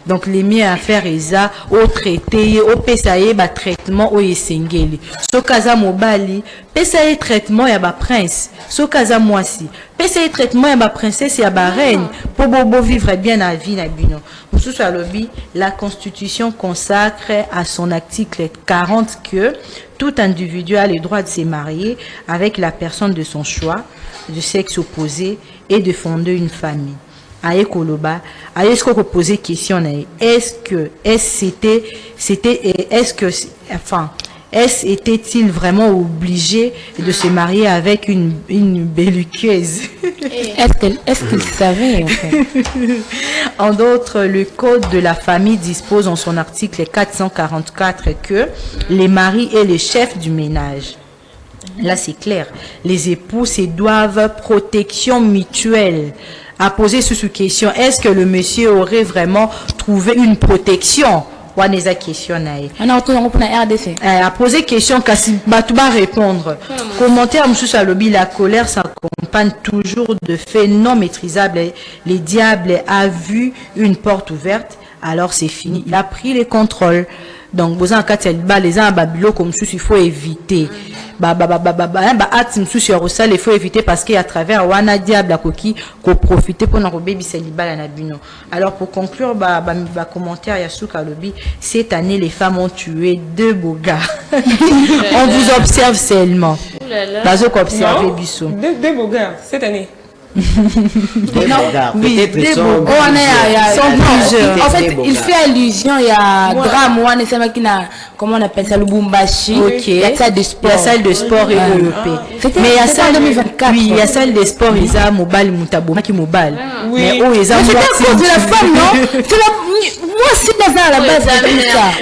Speaker 2: donc les miens à faire eza au traité au pesaye ba traitement au yesengeli so kaza mobali pesaye traitement ya ba prince so kaza mwasi pesaye traitement ya ba princesse ya ba reine pour bobo vivre bien la vie na bino. La Constitution consacre à son article 40 que tout individu a le droit de se marier avec la personne de son choix, de sexe opposé et de fonder une famille. Aye Koloba, est-ce qu'on peut poser question était-il vraiment obligé de se marier avec une belliqueuse?
Speaker 6: Est-ce qu'il savait en fait?
Speaker 2: En d'autres, le Code de la famille dispose en son article 444 que les maris et les chefs du ménage. Là, c'est clair. Les époux se doivent protection mutuelle a posé sous question, est-ce que le monsieur aurait vraiment trouvé une protection? Waneza question nae.
Speaker 6: On a retourné pour la RDC.
Speaker 2: A posé question, kasi Batouba répondre. Commentaire Moussous Alobi, la colère s'accompagne toujours de faits non maîtrisables. Les diables a vu une porte ouverte, alors c'est fini. Il a pris les contrôles. Donc, vous avez les gens comme il faut éviter. Il faut éviter parce qu'à travers wana diable koki ko profiter pour nous baby célibat na bino. Alors pour conclure commentaire Yasuka Lobi, cette année les femmes ont tué 2 beaux gars. On vous observe seulement. Bazo ko observer biso.
Speaker 1: 2 beaux gars cette année.
Speaker 3: Peut-être ils sont
Speaker 6: plusieurs. En fait, il fait allusion, il y a drame, comment on appelle ça, le Bumbashi.
Speaker 2: Ok. Il y a
Speaker 6: salle de sport.
Speaker 2: La salle de sport est
Speaker 6: Mais il y a ça en 2024.
Speaker 2: Oui, il y a salle de sport, ils ont mobile, mutabo, qui mobile.
Speaker 1: Oui.
Speaker 2: Mais où ils ont
Speaker 6: c'est à cause de la femme, non? Moi aussi, dans la base,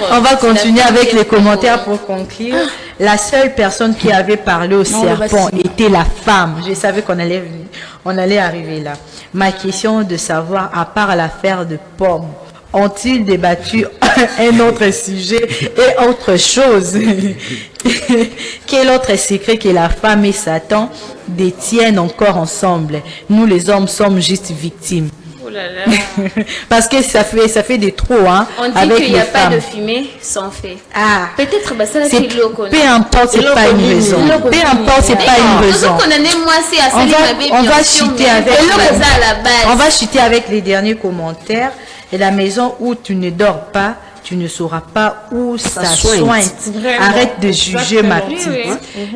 Speaker 2: on va continuer avec les commentaires pour conclure. La seule personne qui avait parlé au serpent était la femme. Je savais qu'on allait arriver là. Ma question de savoir, à part l'affaire de Pomme, ont-ils débattu un autre sujet et autre chose? Quel autre secret que la femme et Satan détiennent encore ensemble? Nous les hommes sommes juste victimes.
Speaker 4: Oh là là.
Speaker 2: Parce que ça fait des trous, hein.
Speaker 4: On dit qu'il n'y a pas de fumée sans feu.
Speaker 2: Ah.
Speaker 4: Peut-être bah ça là
Speaker 2: c'est peu importe, c'est pas une raison. Peu importe, c'est pas une raison. On va chuter avec les derniers commentaires. Et la maison où tu ne dors pas, tu ne sauras pas où ça sointe. Arrête de juger ma petite. Oui.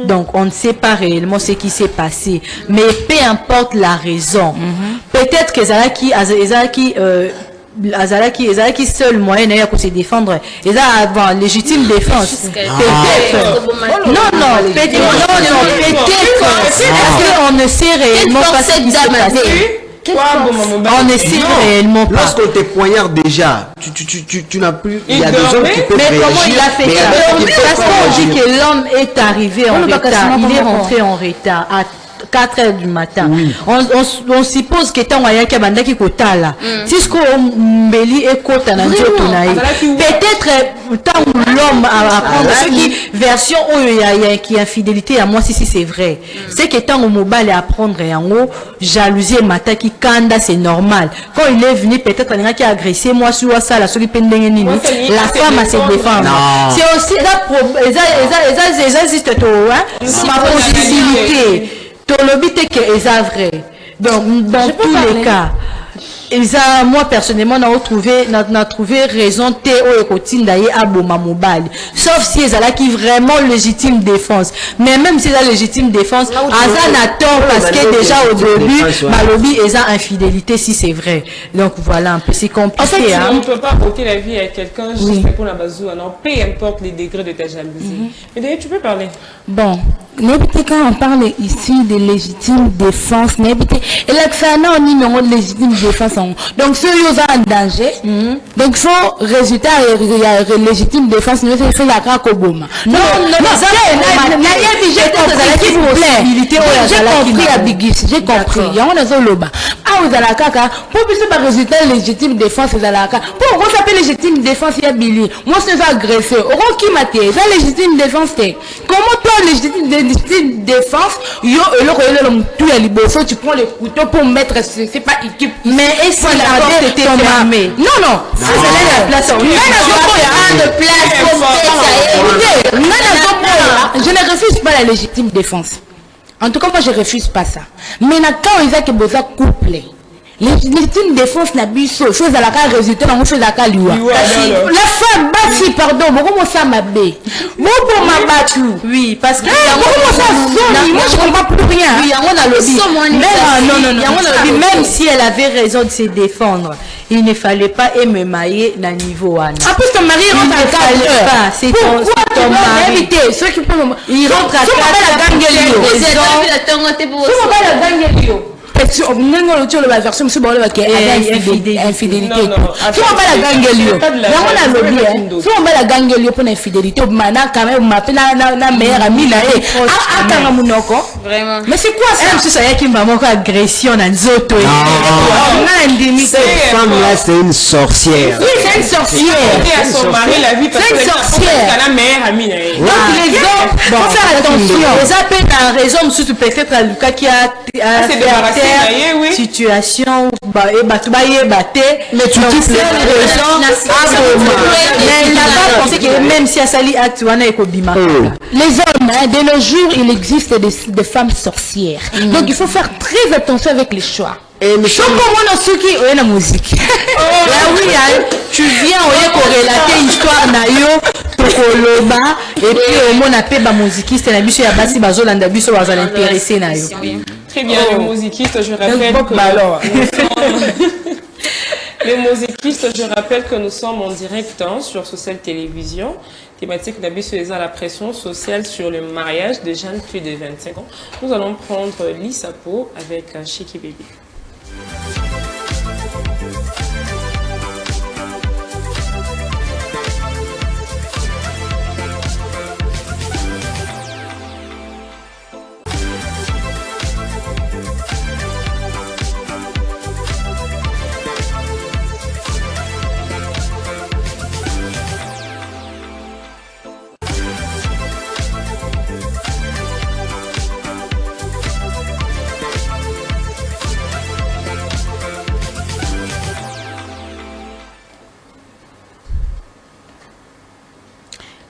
Speaker 2: Donc, on ne sait pas réellement ce qui s'est passé. Mais peu importe la raison. Peut-être que Azalaki seul moyen d'ailleurs pour se défendre. Ils ont légitime défense. Peut-être. Peut-être qu'on ne sait réellement pas ce qui s'est passé. On ne sait réellement pas.
Speaker 3: Lorsqu'on te poignarde déjà, tu n'as plus. Il y a des hommes qui peuvent réagir.
Speaker 2: Mais comment il a fait ça? Parce qu'on dit que l'homme est arrivé en retard. Il est rentré en retard à 4 heures du matin. Oui. On suppose que tant qu'il y a banda qui kota là. Si ce qu'on mbeli et kota na ndio tunaï. Peut-être tant l'homme à prendre ce qui version où il y a qui infidélité à moi si c'est vrai. C'est que tant au mobile à prendre en haut jalousie mata qui kanda c'est normal. Quand il est venu peut-être il y a qui a agressé moi sur ça la soli pendenge nini. La femme a se défendre. C'est aussi ça existe tout hein. Ma possibilité. Tolobite que est vrai. Donc dans tous les cas, moi personnellement n'a trouvé raison sauf si ils ont qui vraiment légitime défense. Mais même si ils ont légitime défense, Azan attend parce que déjà au début Malobi ils ont infidélité si c'est vrai. Donc voilà un peu c'est compliqué.
Speaker 1: En fait, on ne peut pas ôter la vie à quelqu'un juste pour la bazoua. Non, peu importe les degrés de ta jalousie. Mais d'ailleurs tu peux parler.
Speaker 6: Bon, quand on parle ici de légitime défense, et là que ça a un numéro de légitime défense. Donc ceux qui sont en danger, donc il faut résultat légitime défense, mais il faut la craque au boma. Non, j'ai compris. Il y a un loba. Ah, vous allez à caca. Pour plus de résultat légitime défense, vous allez à caca. Pour qu'on s'appelle légitime défense, il y a Billy. Moi, je suis agressé. Au qui m'a été, c'est légitime défense. Comment toi, légitime défense, tu prends le couteau pour mettre, c'est pas équipe. Mais est-ce que la porte était fermée? Non. Je ne refuse pas la légitime défense. En tout cas, moi, je ne refuse pas ça. Mais quand ils ont besoin de couple, légitime défense n'a pas chose à la cas résultat dans chose à la liwa. La femme bâtie pardon, comment ça m'a bé. Moi pour ma battu. Oui, parce que moi je comprends plus rien. Oui, on a le dit. Même si elle avait raison de se défendre, il ne fallait pas émailler dans niveau Anna. En plus ton mari rentre à 4 heures. C'est ton mari. Ceux qui peuvent il rentre à 4 heures. la version monsieur bon infidélité. Si on va la gangelio, là on a lobby. Si on va la gangelio pour l'infidélité, maintenant quand même m'appelle la meilleure amie là. Ah munoko.
Speaker 4: Vraiment.
Speaker 6: Mais c'est quoi ça?
Speaker 2: Monsieur Saya qui m'a manqué agression dans zoto.
Speaker 3: Cette femme là c'est une sorcière.
Speaker 6: Oui, c'est une sorcière.
Speaker 1: Et à son mari la vie parce que
Speaker 6: c'est une sorcière.
Speaker 1: la meilleure amie.
Speaker 6: Donc les hommes, faut faire attention.
Speaker 2: Les appels à raison, monsieur peut-être à Lucas qui a
Speaker 1: c'est débarrassé, oui.
Speaker 2: situation, mais tu
Speaker 6: dis
Speaker 2: sais les raisons. Mais il n'a pas pensé que même si a sali acte, on a écobima.
Speaker 6: Les hommes, de nos jours, il existe des femmes sorcières. Donc il faut faire très attention avec les choix.
Speaker 3: Et mais
Speaker 2: la musique. Là oui, tu viens au relater une histoire na yo tokoloba et puis au mon appel ba musiciste na biso ya basi bazolanda biso bazal intéressé na yo.
Speaker 1: Très bien, les musicistes, je rappelle que les musicistes, je rappelle que nous sommes en direct sur Social Télévision. Thématique d'habitude la pression sociale sur le mariage de jeunes plus de 25 ans. Nous allons prendre l'ISAPO avec Chiki Baby.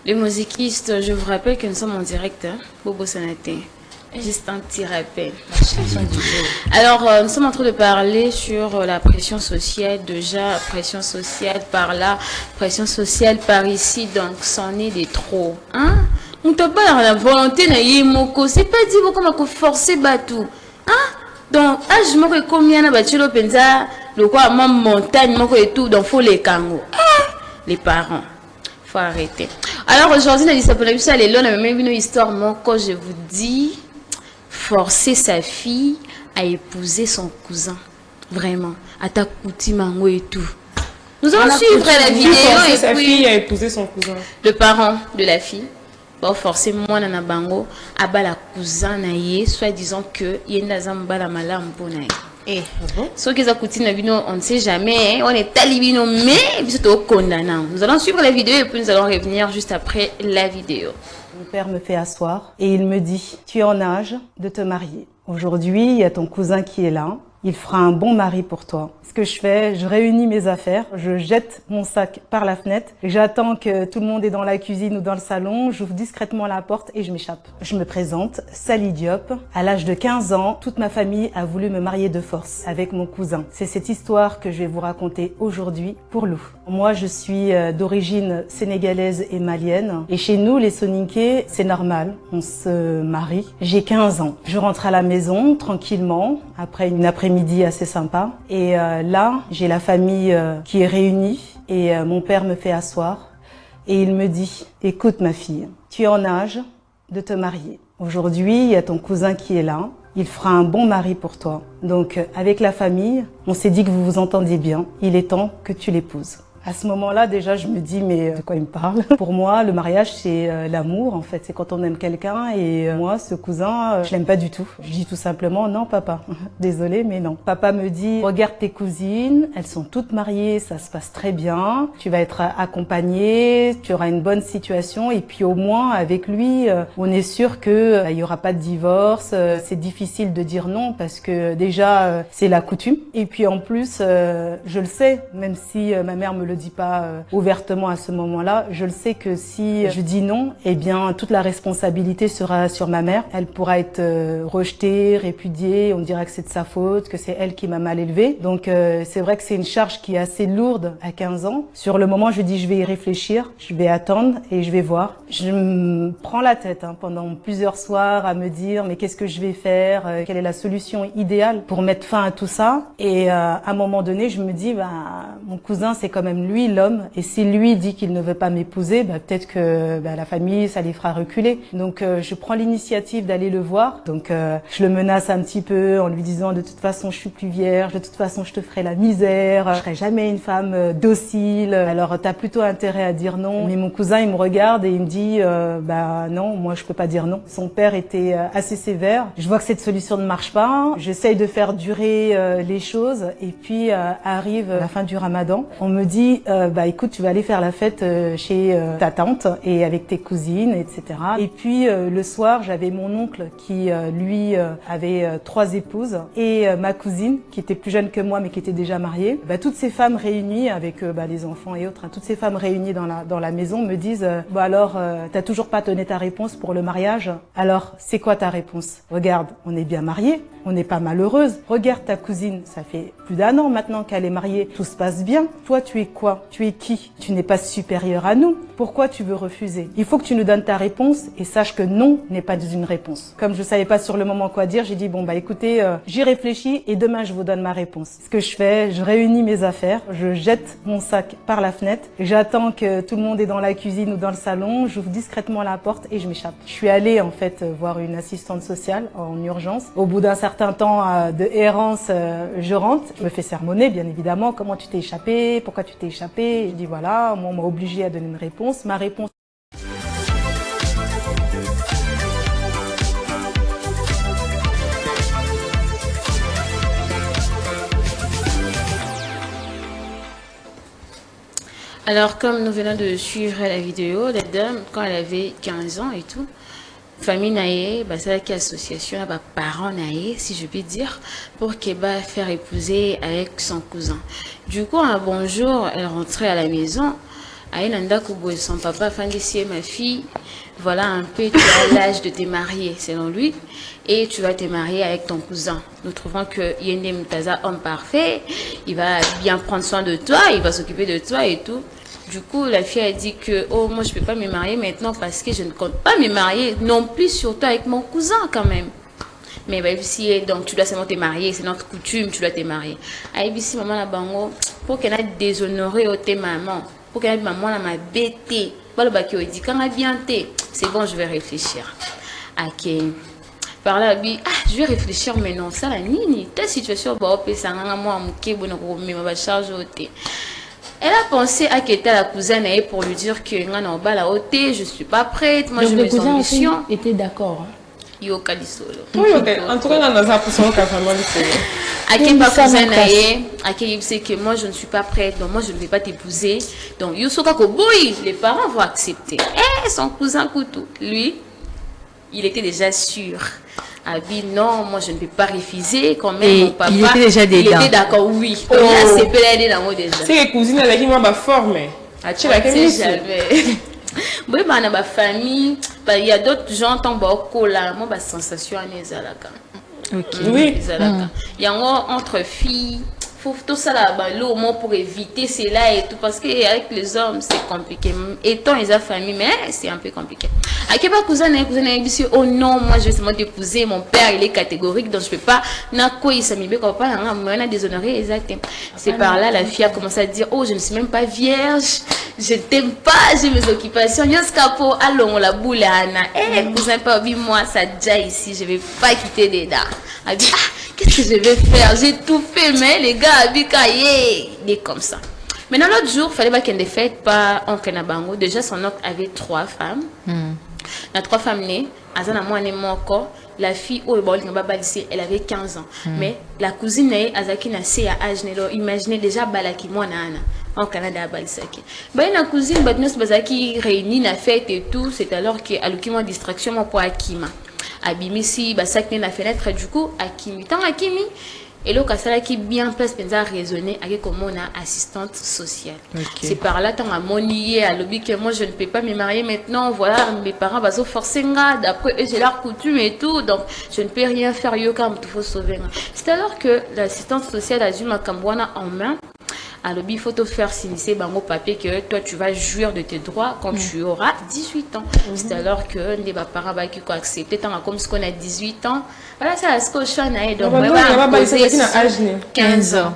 Speaker 4: Les musicistes, je vous rappelle que nous sommes en direct, hein? Bobo Sanaté. Juste un petit rappel. Alors, nous sommes en train de parler sur la pression sociale. Déjà, pression sociale par là, pression sociale par ici. Donc, c'en est des trop. Hein? On te parle la volonté, c'est pas dit comment forcer batou. Hein? Donc, je me combien de bâtiments pensa, le quoi, ma montagne, et tout, donc faut les kangourous. Les parents. Faut arrêter. Alors aujourd'hui, on a même une histoire, quand je vous dis, forcer sa fille à épouser son cousin. Vraiment. À ta coutume et tout. Nous allons suivre la vidéo.
Speaker 1: Forcer sa fille à épouser son cousin.
Speaker 4: Le parent de la fille. Bon, forcément, nana bango, aba la cousin naie, soit disant que yenda zamba la malam pour naie. Eh, ce qui est on ne sait jamais, on est talibino, mais plutôt condamnant. Nous allons suivre la vidéo et puis nous allons revenir juste après la vidéo.
Speaker 7: Mon père me fait asseoir et il me dit, tu es en âge de te marier. Aujourd'hui, il y a ton cousin qui est là. Il fera un bon mari pour toi. Ce que je fais, je réunis mes affaires, je jette mon sac par la fenêtre, j'attends que tout le monde est dans la cuisine ou dans le salon, j'ouvre discrètement la porte et je m'échappe. Je me présente, Sally Diop. À l'âge de 15 ans, toute ma famille a voulu me marier de force avec mon cousin. C'est cette histoire que je vais vous raconter aujourd'hui pour Lou. Moi, je suis d'origine sénégalaise et malienne. Et chez nous, les Soninké, c'est normal, on se marie. J'ai 15 ans. Je rentre à la maison tranquillement, après une après-midi assez sympa. Et là, j'ai la famille qui est réunie et mon père me fait asseoir. Et il me dit, écoute ma fille, tu es en âge de te marier. Aujourd'hui, il y a ton cousin qui est là. Il fera un bon mari pour toi. Donc, avec la famille, on s'est dit que vous vous entendiez bien. Il est temps que tu l'épouses. À ce moment-là, déjà, je me dis, mais de quoi il me parle? Pour moi, le mariage, c'est l'amour, en fait. C'est quand on aime quelqu'un et moi, ce cousin, je l'aime pas du tout. Je dis tout simplement, non, papa. Désolée, mais non. Papa me dit, regarde tes cousines, elles sont toutes mariées, ça se passe très bien. Tu vas être accompagnée, tu auras une bonne situation et puis au moins, avec lui, on est sûr que il y aura pas de divorce. C'est difficile de dire non parce que déjà, c'est la coutume. Et puis en plus, je le sais, même si ma mère me le dis pas ouvertement à ce moment-là, je le sais que si je dis non, eh bien toute la responsabilité sera sur ma mère. Elle pourra être rejetée, répudiée, on dira que c'est de sa faute, que c'est elle qui m'a mal élevée. Donc c'est vrai que c'est une charge qui est assez lourde à 15 ans. Sur le moment, je dis je vais y réfléchir, je vais attendre et je vais voir. Je me prends la tête pendant plusieurs soirs à me dire mais qu'est-ce que je vais faire, quelle est la solution idéale pour mettre fin à tout ça. Et à un moment donné, je me dis mon cousin c'est quand même lui, l'homme, et si lui dit qu'il ne veut pas m'épouser, peut-être que la famille, ça les fera reculer. Donc je prends l'initiative d'aller le voir. Donc je le menace un petit peu en lui disant de toute façon je suis plus vierge, de toute façon je te ferai la misère, je serai jamais une femme docile. Alors t'as plutôt intérêt à dire non. Mais mon cousin il me regarde et il me dit non, moi je peux pas dire non. Son père était assez sévère. Je vois que cette solution ne marche pas. J'essaye de faire durer les choses et puis arrive la fin du Ramadan. On me dit écoute, tu vas aller faire la fête chez ta tante et avec tes cousines, etc. Et puis le soir, j'avais mon oncle qui lui avait 3 épouses et ma cousine qui était plus jeune que moi mais qui était déjà mariée. Toutes ces femmes réunies avec les enfants et autres, toutes ces femmes réunies dans la maison me disent alors t'as toujours pas donné ta réponse pour le mariage. Alors c'est quoi ta réponse? Regarde, on est bien mariés, on n'est pas malheureuse. Regarde ta cousine, ça fait plus d'1 an maintenant qu'elle est mariée, tout se passe bien. Toi tu es quoi? Tu es qui? Tu n'es pas supérieur à nous. Pourquoi tu veux refuser? Il faut que tu nous donnes ta réponse et sache que non n'est pas une réponse. Comme je savais pas sur le moment quoi dire, j'ai dit écoutez, j'y réfléchis et demain je vous donne ma réponse. Ce que je fais, je réunis mes affaires, je jette mon sac par la fenêtre, j'attends que tout le monde est dans la cuisine ou dans le salon, j'ouvre discrètement la porte et je m'échappe. Je suis allée en fait voir une assistante sociale en urgence. Au bout d'un certain temps de errance, je rentre, je me fais sermonner bien évidemment. Comment tu t'es échappé? Pourquoi tu t'es échappé? Je dis voilà, on m'a obligé à donner une réponse. Ma réponse.
Speaker 4: Alors, comme nous venons de suivre la vidéo, la dame, quand elle avait 15 ans et tout, famille naïe, c'est une association, parents naïe, si je puis dire, pour qu'elle va faire épouser avec son cousin. Du coup, un bonjour, elle rentrait à la maison. Son papa, ma fille, voilà un peu, tu as l'âge de te marier, selon lui, et tu vas te marier avec ton cousin. Nous trouvons que Yendem Taza, homme parfait, il va bien prendre soin de toi, il va s'occuper de toi et tout. Du coup, la fille a dit que, oh, moi, je ne peux pas me marier maintenant parce que je ne compte pas me marier, non plus, surtout avec mon cousin quand même. Mais si donc tu dois seulement te marier, c'est notre coutume, tu dois te marier. Si maman la bango, pour qu'elle ait déshonoré au tes maman, pour qu'elle ait maman la m'a bêté, dit quand elle bien c'est bon, je vais réfléchir. Ok. Par là, je vais réfléchir maintenant, ça la nini, ta situation, elle a pensé à quitter la cousine pour lui dire que je ne suis pas prête, moi je me sens mission.
Speaker 6: Était d'accord.
Speaker 1: En tout cas, dans un pourcent
Speaker 4: c'est que moi je ne suis pas prête, donc moi je ne vais pas t'épouser. Donc les parents vont accepter. Son cousin Koutou, lui, il était déjà sûr. A dit non, moi je ne vais pas refuser quand même. Mon papa,
Speaker 2: il était déjà dedans.
Speaker 4: Il était d'accord, oui.
Speaker 1: Oh.
Speaker 4: C'est pelé dans moi déjà.
Speaker 1: C'est les cousines avec qui m'a formé.
Speaker 4: Tu la connais jamais. Oui, dans ma famille, il y a d'autres gens qui ont beaucoup là. Moi, ma sensation est zalaka.
Speaker 1: Ok. Oui.
Speaker 4: Il y a entre filles. Faut tout ça là, au moins pour éviter cela et tout, parce qu'avec les hommes c'est compliqué. Étant les familles, mais c'est un peu compliqué. À quel cousin dit oh non, moi je vais seulement t'épouser, mon père il est catégorique, donc je peux pas. C'est par là la fille a commencé à dire oh je ne suis même pas vierge, je t'aime pas, j'ai mes occupations. Yoskapo, allons la boule Anna. Cousin pas moi ça déjà ici, je vais pas quitter les dents. Qu'est-ce que je vais faire? J'ai tout fait, mais les gars, il est comme ça. Maintenant, l'autre jour, il fallait qu'elle ne fête pas Oncle Nabango. Déjà, son oncle avait 3 femmes. La 3 femmes nées. La fille, elle avait 15 ans. Mais la cousine, Azaki, n'a pas à âge. Imaginez déjà, Balaki, moi, en Canada, à Balisaki. La cousine, Bazaki, réunie, la fête et tout. C'est alors qu'elle a une distraction pour Akima. Abimisi, basak na fenêtre du coup Akimi tant Akimi et là kasala qui bien place penza raisonner avec comme on a assistante sociale. C'est par là tant à monier à lobby que moi je ne peux pas me marier maintenant, voilà mes parents va se forcer d'après eux j'ai leur coutume et tout, donc je ne peux rien faire yo comme tout faut sauver. C'est alors que l'assistante sociale a eu ma cambouana en main Alors, il faut te faire signer bango papier que toi, tu vas jouir de tes droits quand tu auras 18 ans. C'est alors que les parents vont accepter, comme ce qu'on a 18 ans. Voilà, ça, ce que je suis donc, moi, je 15 ans.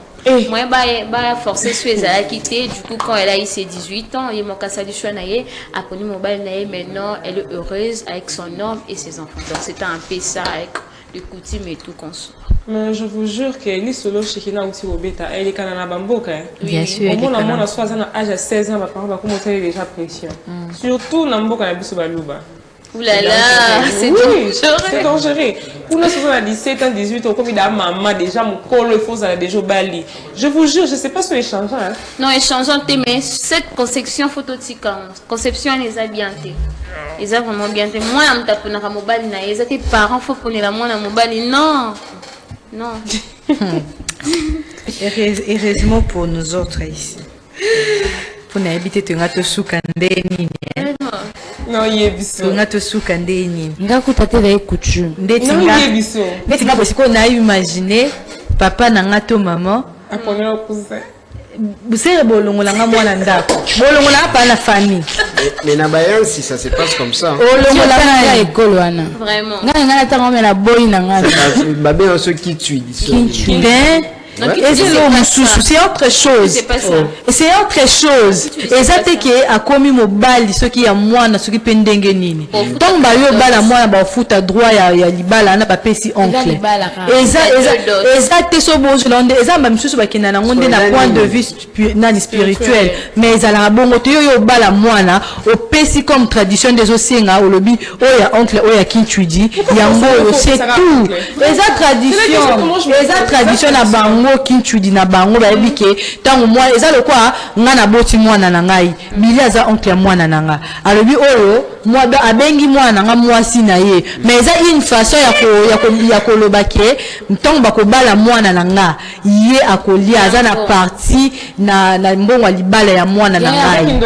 Speaker 4: Moi, je forcer sur les à quitter. Du coup, quand elle a eu ses 18 ans, il m'a cassé du choix. Après, maintenant, elle est heureuse avec son homme et ses enfants. Donc, c'était un peu ça avec les coutumes et tout qu'on soit.
Speaker 1: Mais je vous jure que les solo chez Kina ou Tibobeta, elle est canana bamboka.
Speaker 2: Bien sûr.
Speaker 1: Au moins, à 60 ans, à 16 ans, ma parents va commencer déjà pression. Surtout, Namboka na biso baluba.
Speaker 4: Ouh là là, c'est
Speaker 1: dangereux. Pour nous, on a 17 ans, 18 ans, comme il a maman, déjà, mon col, il faut aller déjà au Bali. Je vous jure, je ne sais pas si échangeant. Hein.
Speaker 4: Non, échangeant, mais cette conception phototique, conception, elle est bien. Ils ont vraiment bien. Moi, je me tape dans la mobile, ils ont tes parents, il faut prendre la moi dans la mobile. Non. Non.
Speaker 2: Heureusement pour nous autres ici. Pour n'habiter, tu as tout soukandé.
Speaker 1: Non, il est biso.
Speaker 2: Tu as tout soukandé.
Speaker 6: Nga kutate va coutume.
Speaker 1: Non, il est biso.
Speaker 2: Mais c'est pas parce qu'on a imaginé papa n'a to maman.
Speaker 1: Apprenez au cousin.
Speaker 2: Vous savez, bolongolanga mwana ndako. Bolongola pas la famille.
Speaker 3: Mais Nabayan, si ça se passe comme ça.
Speaker 6: Bolongolanga école wana.
Speaker 4: Vraiment.
Speaker 6: Nga nga tanga me la boy na nga.
Speaker 3: Babé on se qui tue.
Speaker 2: C'est autre chose. C'est autre chose. Et ça te que a commis mobile ce qui a mwana ce qui pendenge nini. Donc ba yo bala mwana ba futa droit ya libala na ba pesi oncle. Et ça te so bozo londe et ça ba misusu ba kina na ngonde na point de vue spirituel mais ça la bongo to yo bala mwana au pesi comme tradition des osenga au lobby oya oncle oya kinchudi yango c'est tout. Et ça tradition na bango kinchudi na bango ba bike tango moi eza le quoi ngana boti mwana na ngai bili aza oncle mwana na nga alobi oyo moi abengi mwana nga mwasi na ye mais eza une façon ya kolobake ntongo bakobala mwana na nga ye akolia aza na partie na mbongo libala ya mwana na ngai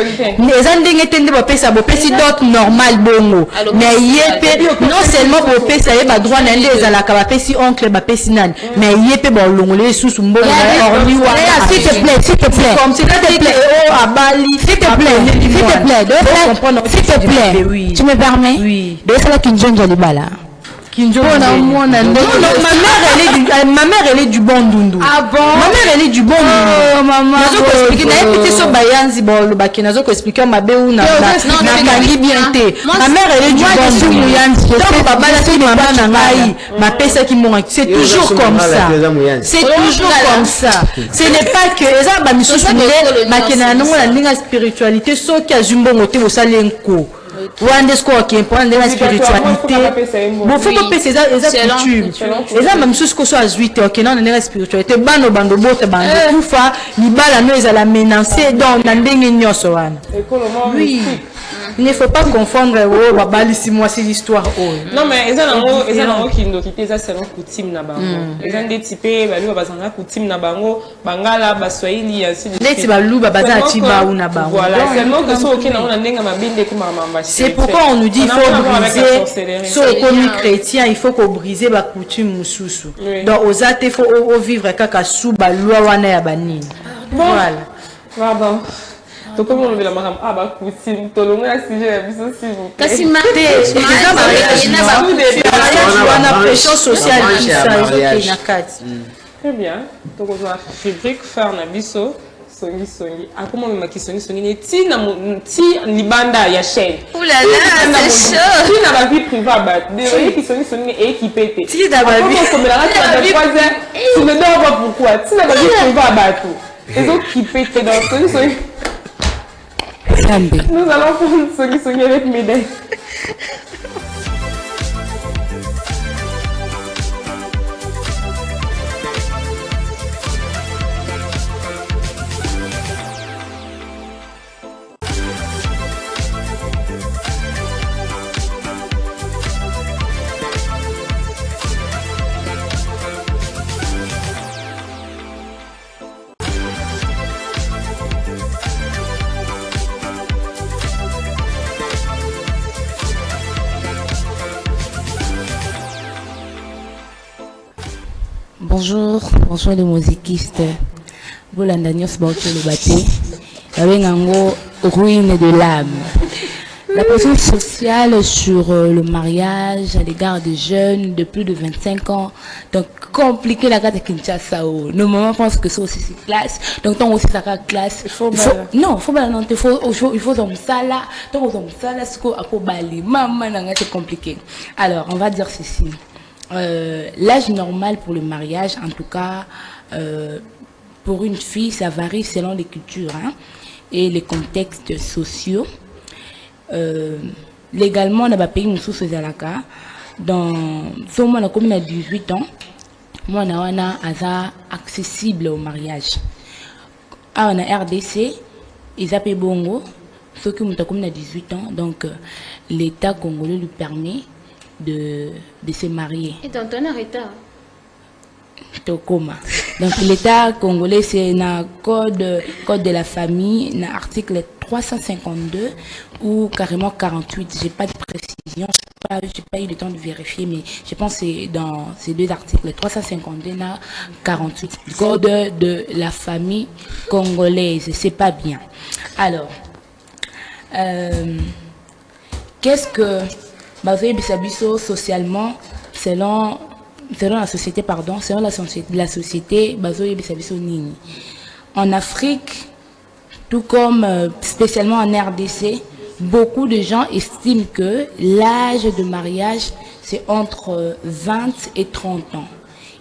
Speaker 2: eza ndenge tende bopesa bopesi dot normal bongo mais ye pe non seulement bopesa ye ba droit na nde ezalaka bapesi oncle bapesi nani mais ye pe bolongole susu mbongo orni wa s'il te plaît comme s'il te plaît oh abali s'il te plaît oui
Speaker 6: Tu me permets?
Speaker 2: Oui.
Speaker 6: De ça là kinjonjo libala.
Speaker 2: Ma mère elle est du bon dundu. Ah bon? Ma mère elle est du bon dundu. Oh maman. Nazo ko expliquer na epité so bayanzi bon le baki nazo ko expliquer ma be una na kangi bien te. Ma mère elle est du bon dundu. Donc papa la fille maman na ngai ma pesa ki monga c'est toujours comme ça. C'est toujours comme ça. Ce n'est pas que eza ba misusu ne makena na ngona ndinga spiritualité so ki azumbongo te bosalenko. Wande sko qui important la spiritualité bon faut pas penser ça coutume et ça même chose que soit 8 OK non na spiritualité bano bando bote bando kufa libala no ezala menacer donc na ndenge nyoso wana oui il ne faut pas confondre oh babali si moi c'est l'histoire oh
Speaker 1: non mais ezana kindo kiteza selon coutume na bango ezana des types bali bazanga coutume na bango bangala baswahili ainsi de suite
Speaker 2: leti baluba baza chiba una bango
Speaker 1: voilà seulement que so OK na ndenga mabinde kuma mama
Speaker 2: c'est pourquoi on nous dit il faut briser so comme chrétien il faut qu'on briser ba coutume mususu donc ozate faut vivre kaka sous ba loi wana ya banini voilà
Speaker 1: bon donc comme on le veut la madame ba coutume to longa sujet ya biso s'il vous plaît
Speaker 4: kasi mate
Speaker 2: on a pression sociale ça
Speaker 1: très bien donc on doit rubrique faire na biso songi akoma maki songi ne ti na ti libanda ya chaîne
Speaker 4: oula là c'est chaud
Speaker 1: ti na ba vie privée ba de qui songi équipé te
Speaker 2: ti na ba vie
Speaker 1: comme la race de 3 heures tu me donnes pas pourquoi ti na ba vie privée ba tout les autres qui pétent dans songi nous allons prendre songi avec médaille.
Speaker 6: Bonjour les musicistes. Bolandanios Baucho le Baté, ruine de l'âme. La pression sociale sur le mariage à l'égard des jeunes de plus de 25 ans, donc compliqué la carte de Kinshasa. Nos mamans pensent que c'est aussi classe, donc tant aussi sa classe. Il faut dans ça là, tant dans ça là, c'est compliqué. Alors on va dire ceci. L'âge normal pour le mariage, en tout cas pour une fille, ça varie selon les cultures et les contextes sociaux. Légalement, on a payé mon sous Zalaka. Dans ce moment, on a commune à 18 ans. Moi, on a accessible au mariage. On a RDC, ils appellent Bongo. Ceux qui ont commune à 18 ans, donc l'État congolais lui permet de se marier.
Speaker 4: Et dans ton état?
Speaker 6: Donc l'État congolais, c'est un code de la famille, un article 352 ou carrément 48. J'ai pas de précision, j'ai pas eu le temps de vérifier, mais je pense que c'est dans ces deux articles, 352 et 48. Code de la famille congolaise, c'est pas bien. Alors, qu'est-ce que socialement, selon la société, en Afrique, tout comme spécialement en RDC, beaucoup de gens estiment que l'âge de mariage, c'est entre 20 et 30 ans.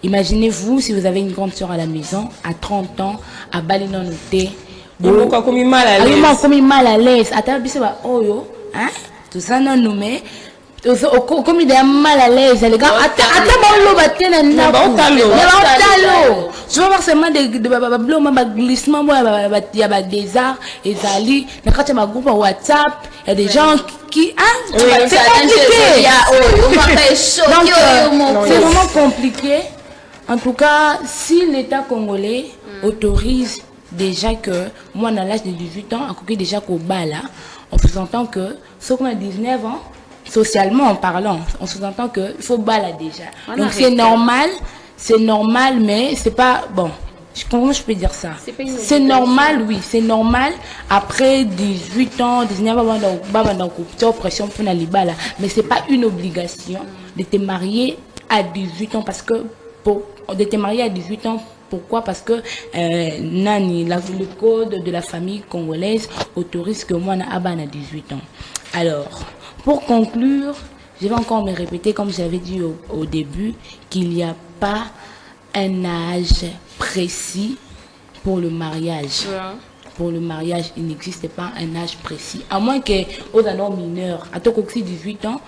Speaker 6: Imaginez-vous si vous avez une grande soeur à la maison, à 30 ans, à Balinonoté.
Speaker 1: Comme mal à
Speaker 6: l'aise. Tout ça non nommé. Comme il est mal à l'aise, les gars, je vois forcément des glissements, il y a des arts, et Zali, il y a un groupe WhatsApp, il y a des gens qui. C'est compliqué. C'est vraiment compliqué. En tout cas, si l'État congolais autorise déjà que moi, à l'âge de 18 ans, à côté déjà qu'au bas là, on sous-entend que ceux qui ont 19 ans, socialement en parlant, on sous-entend qu'il faut balader déjà. Donc c'est normal, mais c'est pas bon. Comment je peux dire ça? C'est normal, oui, c'est normal. Après 18 ans, 19 ans, pression pour mais c'est pas une obligation de te marier à 18 ans parce que de te marier à 18 ans. Pourquoi? Parce que le code de la famille congolaise autorise que moi à 18 ans. Alors, pour conclure, je vais encore me répéter, comme j'avais dit au début, qu'il n'y a pas un âge précis pour le mariage. Ouais. Pour le mariage, il n'existe pas un âge précis. À moins qu'aux mineurs, à ton 18 ans,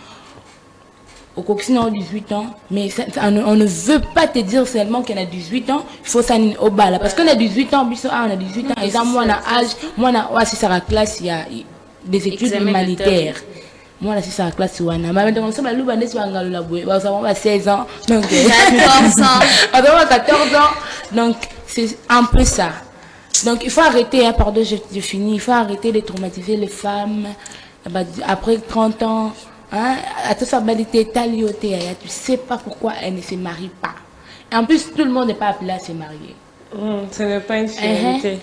Speaker 6: au Coxino 18 ans, mais on ne veut pas te dire seulement qu'on a 18 ans, il faut ça au bas là. Parce qu'on a 18 ans, on a 18 ans, et ça, moi, on a âge, moi, on a, si ça la classe, il y a des études humanitaires. Moi, là, si ça la classe, on a, mais donc, on s'en va l'oublier, on a 16 ans, donc, 14 ans. On a 14 ans, donc, c'est un peu ça. Donc, il faut arrêter, pardon, je finis, il faut arrêter de traumatiser les femmes, après 30 ans. À toute sa banalité, tu sais pas pourquoi elle ne se marie pas. Et en plus, tout le monde n'est pas appelé à se marier.
Speaker 1: Ce n'est pas une finalité.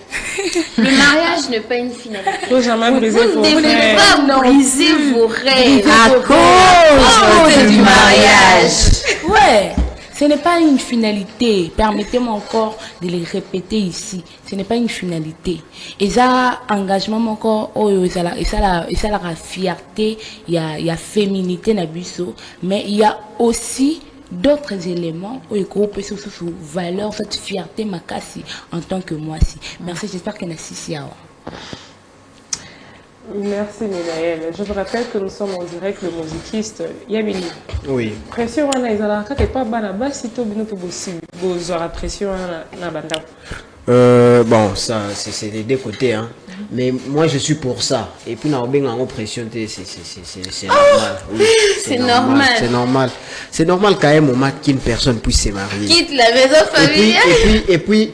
Speaker 4: Le mariage n'est pas une finalité.
Speaker 1: Faut jamais briser vos rêves.
Speaker 4: Vous ne devez pas briser vos rêves
Speaker 2: à cause du mariage.
Speaker 6: Ouais. Ce n'est pas une finalité. Permettez-moi encore de les répéter ici. Ce n'est pas une finalité. Et ça, engagement encore, et ça la fierté, il y a féminité na biso, mais il y a aussi d'autres éléments où il groupe sous valeur, cette fierté makasi en tant que moi si. Merci, j'espère qu'elle a six.
Speaker 1: Merci Minaël. Je vous rappelle que nous sommes en direct le musiquiste Yabini.
Speaker 3: Oui.
Speaker 1: Pression on a izala kaka pas bana basi to bino to bosi bozora pression na banda.
Speaker 3: Bon, ça c'est des deux côtés hein. Mais moi je suis pour ça. Et puis on a en pression c'est normal. Oui,
Speaker 4: c'est normal.
Speaker 3: C'est normal. C'est normal qu'à un moment qu'une personne puisse se marier.
Speaker 4: Quitte la maison familiale.
Speaker 3: Et puis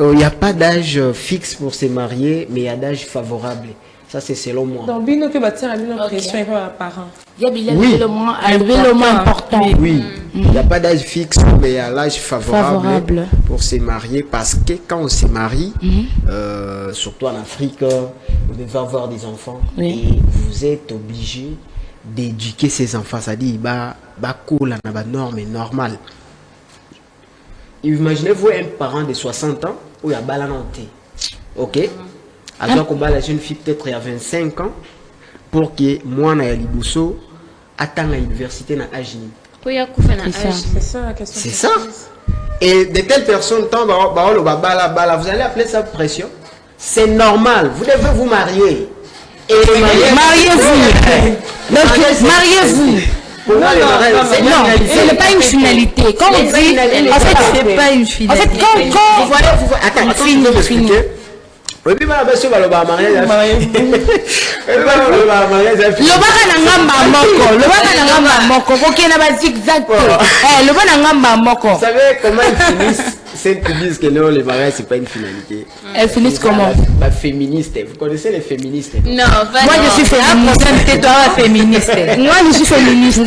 Speaker 3: il n'y a pas d'âge fixe pour se marier, mais il y a d'âge favorable. Ça, c'est selon moi.
Speaker 1: Donc, bino que bâtir une pression et pas parents.
Speaker 6: Il y a le moins important.
Speaker 3: Oui, il n'y a pas d'âge fixe, mais il y a l'âge favorable pour se marier. Parce que quand on se marie, surtout en Afrique, vous devez avoir des enfants et vous êtes obligé d'éduquer ces enfants. C'est-à-dire, cool, on a des normes normales. Imaginez-vous un parent de 60 ans où il y a balananté. Ok? Alors qu'on bat la jeune fille peut-être il y a 25 ans pour que moi, na Liboso, attend à l'université na Agini.
Speaker 1: C'est ça la question.
Speaker 3: C'est ça. Et de telles personnes, vous allez appeler ça pression. C'est normal. Vous devez vous marier. Et
Speaker 6: mariez-vous. Donc, mariez-vous. Non, ce n'est pas une finalité. Quand on dit, en fait, c'est pas une finalité. En fait, quand vous voyez,
Speaker 3: attends, fini. Oui, puis voilà, monsieur, le mariage. Vous savez comment ils finissent? C'est qu'ils disent que non, les mariages, c'est pas une finalité.
Speaker 6: Elles finissent comment?
Speaker 3: Féministes. Vous connaissez les féministes?
Speaker 4: Non,
Speaker 2: moi je suis féministe. Toi, féministe. Moi je suis féministe.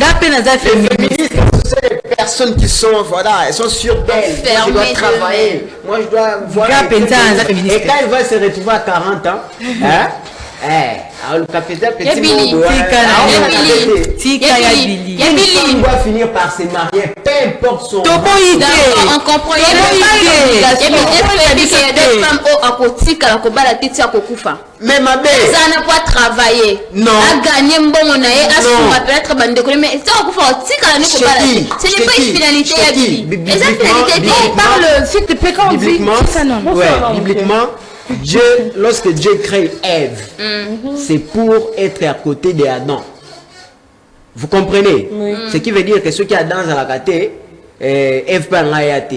Speaker 3: Féministes, ce sont les personnes qui sont, voilà, elles sont sûres d'elles. Moi, je dois travailler. Moi, je dois voir. Et quand elle va se retrouver à 40 ans, hein? Le capitaine petit mot, il doit finir par se marier, peu importe son
Speaker 4: idée. On comprend.
Speaker 3: Mais ma belle,
Speaker 4: ça n'a pas travaillé.
Speaker 3: Non.
Speaker 4: A gagné un bon monaie, a son peut-être bandé, mais ça on peut faire. Ce n'est pas une finalité.
Speaker 6: On parle, s'il te plaît, quand on dit ça, non.
Speaker 3: Bibliquement, Dieu, lorsque Dieu crée Ève, c'est pour être à côté d'Adam. Vous comprenez? Ce qui veut dire que ceux qui sont dans la caté, Ève pas en ayate.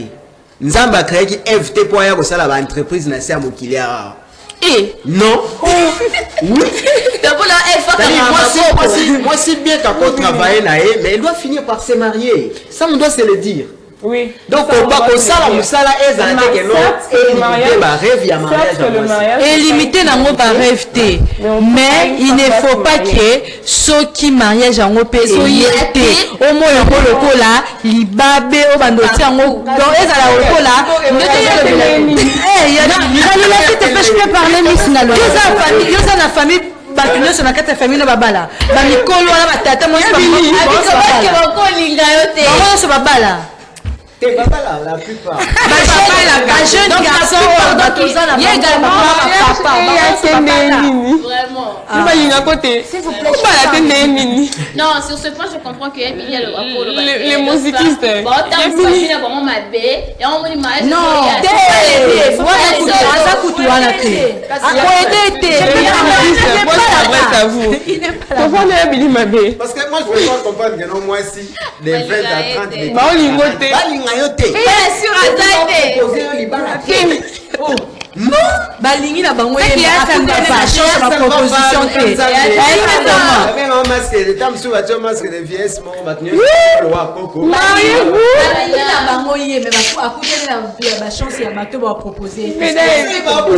Speaker 3: Nous avons créé que Ève te pour aller à l'entreprise n'a pas qu'il non. Oui. Moi, c'est bien qu'à quoi travailler, mais elle doit finir par se marier. Ça, on doit se le dire.
Speaker 1: Oui.
Speaker 3: Donc, on va au salon,
Speaker 2: et limiter dans mon rêve. Mais il ne faut pas que ceux qui mariage en OP au moins le cola, libabé au bandoti en haut, dans les à la cola. Je peux parler, mais la famille. Batunyo sur la carte famille na babala. Ba mikolo na batata mo so babala.
Speaker 3: T'es pas là, la plupart.
Speaker 2: La jeune garçon, il y a également
Speaker 4: non, sur ce point, je comprends que
Speaker 1: les musicistes.
Speaker 3: Parce que moi, je peux pas comprendre que non, moi, si, des 20 à 30
Speaker 2: non, balingi na bango ye ma proposition te.
Speaker 3: Masque de vieillesse, mon bâtonnier.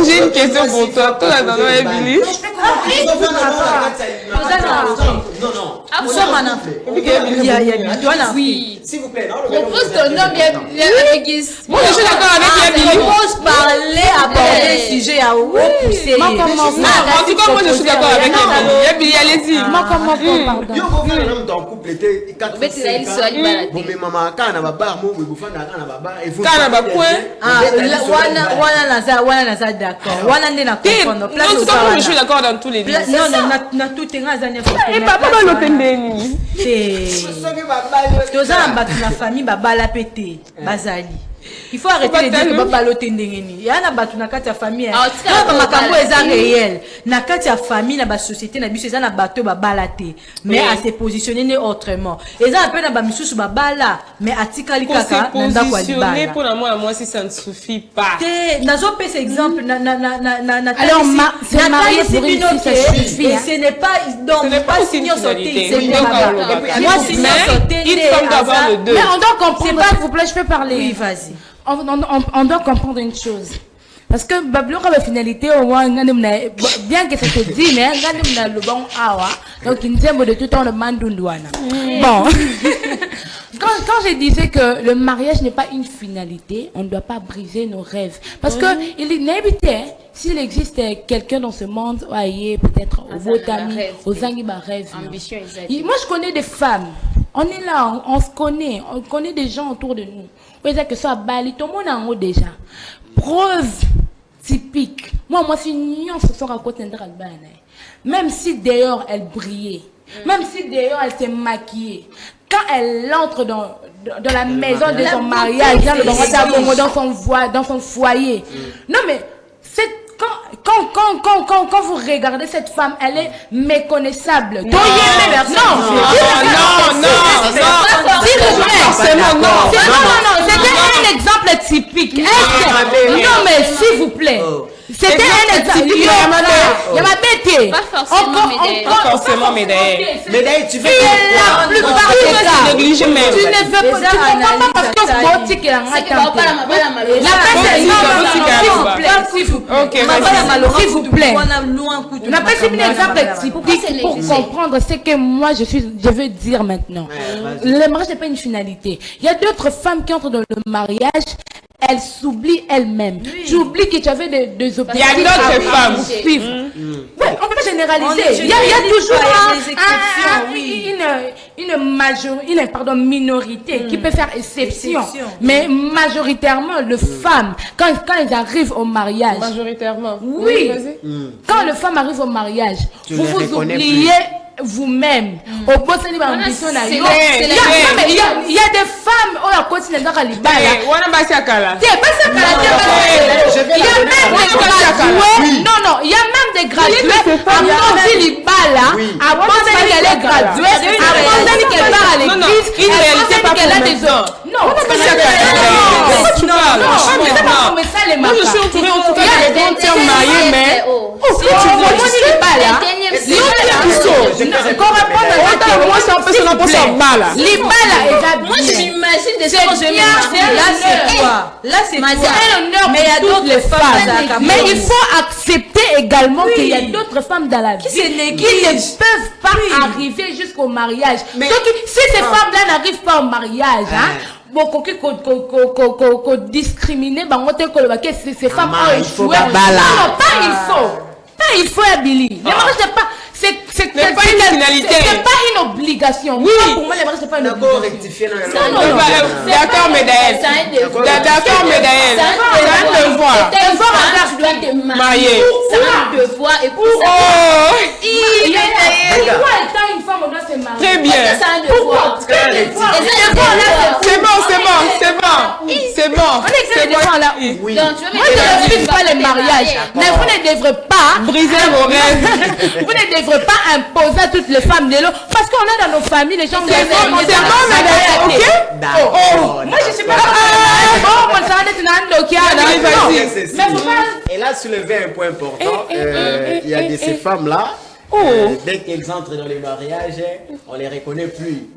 Speaker 1: J'ai une question pour toi. Toi, là, dans Emily.
Speaker 3: Oui. S'il vous plaît,
Speaker 4: moi, je suis d'accord avec
Speaker 2: Emily. Il faut parler, aborder le sujet à haut poussé.
Speaker 1: En tout cas, moi, je suis d'accord avec Emily. Allez-y.
Speaker 6: Moi, comment pardon.
Speaker 3: Ton couple était 4 ans. Bon, mais maman, quand on a babar, moi, vous faites un babar. Et vous,
Speaker 1: quand on a point. Je suis d'accord dans tous les deux.
Speaker 2: Non, tout est
Speaker 1: et papa va l'opérer.
Speaker 2: C'est la famille, baba pété, bazali. Il faut arrêter de dire que baba l'otendengeni. Il y a na batu na kati ya famille. Quand makambo eza réel, na kati ya famille na ba société na biso eza na bato babala te, mais à se positionner autrement. Eza un peu na ba misusu babala, mais atikali kaka na ndako ya libala.
Speaker 1: Pour moi si ça ne suffit pas.
Speaker 2: Te nazo pese exemple na
Speaker 6: alors c'est marié pour une fille ça suffit.
Speaker 2: Ce n'est pas donc pas signer sauter.
Speaker 6: Moi signer sauter.
Speaker 1: Il faut d'avoir le deux.
Speaker 6: Mais on doit comprendre. C'est pas, s'il vous plaît, je peux parler.
Speaker 2: Oui, vas-y.
Speaker 6: On doit comprendre une chose. Parce que Babylon a la finalité au moins, bien que ça se dise, mais le bon awa, donc il nous aime de tout temps le mandundouana. Bon. Quand je disais que le mariage n'est pas une finalité, on ne doit pas briser nos rêves. Parce que il est n'habité, s'il existe quelqu'un dans ce monde, peut-être au Botami, aux Angiba rêve. Moi, je connais des femmes. On est là, on se connaît. On connaît des gens autour de nous. Vous voyez que ça, Bali, tout le monde en haut déjà. Preuve typique. Moi, c'est une nuance ce soir à côté de même si d'ailleurs elle brillait, même si d'ailleurs elle s'est maquillée. Quand elle entre dans la maison de son mariage, dans son foyer. Non mais, quand vous regardez cette femme, elle est méconnaissable. Non, c'était un exemple typique. Non mais s'il vous plaît. C'était un exemple. Il y a ma bête.
Speaker 1: Pas forcément médaille.
Speaker 3: Médaille, tu fais
Speaker 6: la plupart des cas. Tu ne veux pas parce que vous dites qu'il y a un s'il vous plaît. On appelle ça un exemple typique pour comprendre ce que moi je veux dire maintenant. Le mariage n'est pas une finalité. Il y a d'autres femmes qui entrent dans le mariage. Elle s'oublie elle-même. J'oublie que tu avais des objectifs.
Speaker 1: Il y a d'autres femmes.
Speaker 6: Ouais, on peut pas généraliser. Il y a toujours une minorité qui peut faire exception. Mais majoritairement, les femmes, quand elles arrivent au mariage.
Speaker 1: Majoritairement.
Speaker 6: Oui. Quand les femmes arrivent au mariage, vous vous oubliez vous-même. Il y a des femmes qui continuent à aller il y a même des gradués à manger les balles, à manger qu'elle est graduée, à manger qu'elle va à l'église, qu'elle a des autres. Non, c'est ça les
Speaker 1: moi je suis entourée en tout cas de grandes sœurs mariées, mais
Speaker 4: moi je m'imagine des gens
Speaker 2: là c'est
Speaker 6: un honneur mais il y a d'autres femmes, mais il faut accepter également qu'il y a d'autres femmes dans la vie qui ne peuvent pas arriver jusqu'au mariage. Si ces femmes-là n'arrivent pas au mariage, beaucoup qui discriminer, ces femmes ont échoué. Non, pas il faut Billy. Le mariage n'est pas. C'est pas une finalité. C'est pas une obligation. Oui. Pour moi, le mariage n'est pas une obligation.
Speaker 1: D'accord, Médaël. D'accord, Médaël. C'est un devoir.
Speaker 4: Tu dois te marier. C'est un devoir. Et pour ça.
Speaker 6: Pourquoi étant une femme, on doit se marier?
Speaker 1: Très bien.
Speaker 4: C'est un devoir.
Speaker 1: C'est bon.
Speaker 6: On est que devoir là. Moi, je ne suis pas le mariage. Mais vous ne devrez pas
Speaker 1: briser vos rêves.
Speaker 6: Vous ne devrez pas imposer à toutes les femmes de l'eau. Parce qu'on a dans nos familles les gens qui sont
Speaker 1: ok?
Speaker 6: Moi, je ne suis pas
Speaker 3: Elle a soulevé un point important. Il y a de ces femmes-là. Dès qu'elles entrent dans les mariages, on ne les reconnaît plus.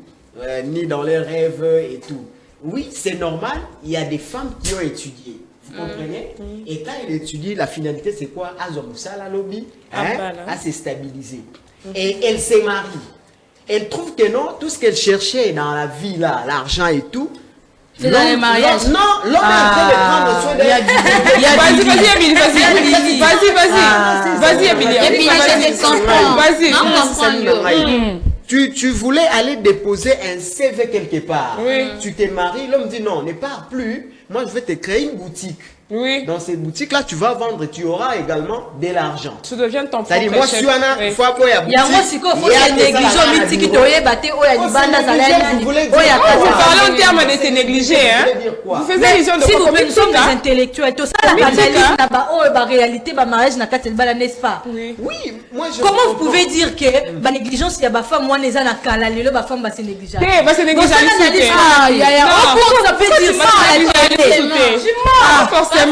Speaker 3: Ni dans leurs rêves et tout. Oui, c'est normal. Il y a des femmes qui ont étudié. Vous comprenez? Et quand elle étudie, la finalité, c'est quoi? À lobby, à se stabiliser. Et elle se marie. Elle trouve que non, tout ce qu'elle cherchait dans la vie, là, l'argent et tout,
Speaker 6: c'est dans les mariages.
Speaker 3: Non, l'homme est en train de prendre soin d'elle.
Speaker 1: Vas-y, Emily, vas-y, Emily.
Speaker 3: Tu voulais aller déposer un CV quelque part.
Speaker 1: Oui.
Speaker 3: Tu t'es marié, l'homme dit non, ne pars plus. Moi, je vais te créer une boutique.
Speaker 1: Oui.
Speaker 3: Dans cette boutique-là, tu vas vendre et tu auras également de l'argent.
Speaker 1: Tu deviens ton propre
Speaker 3: chef. C'est-à-dire, moi, je suis un fois pour la boutique.
Speaker 1: Vous parlez en termes de te négliger, hein? Vous faisiez allusion de quoi?
Speaker 2: Nous sommes des intellectuels. Tout ça, la réalité, le mariage n'a qu'à te le n'est-ce pas?
Speaker 3: Oui, moi je.
Speaker 2: Comment vous pouvez dire que la négligence, il y a des femmes, moi, les ans, la femme va se négliger.
Speaker 1: Va se négliger.
Speaker 2: Ça peut dire ça.
Speaker 3: Forcément.
Speaker 2: Mais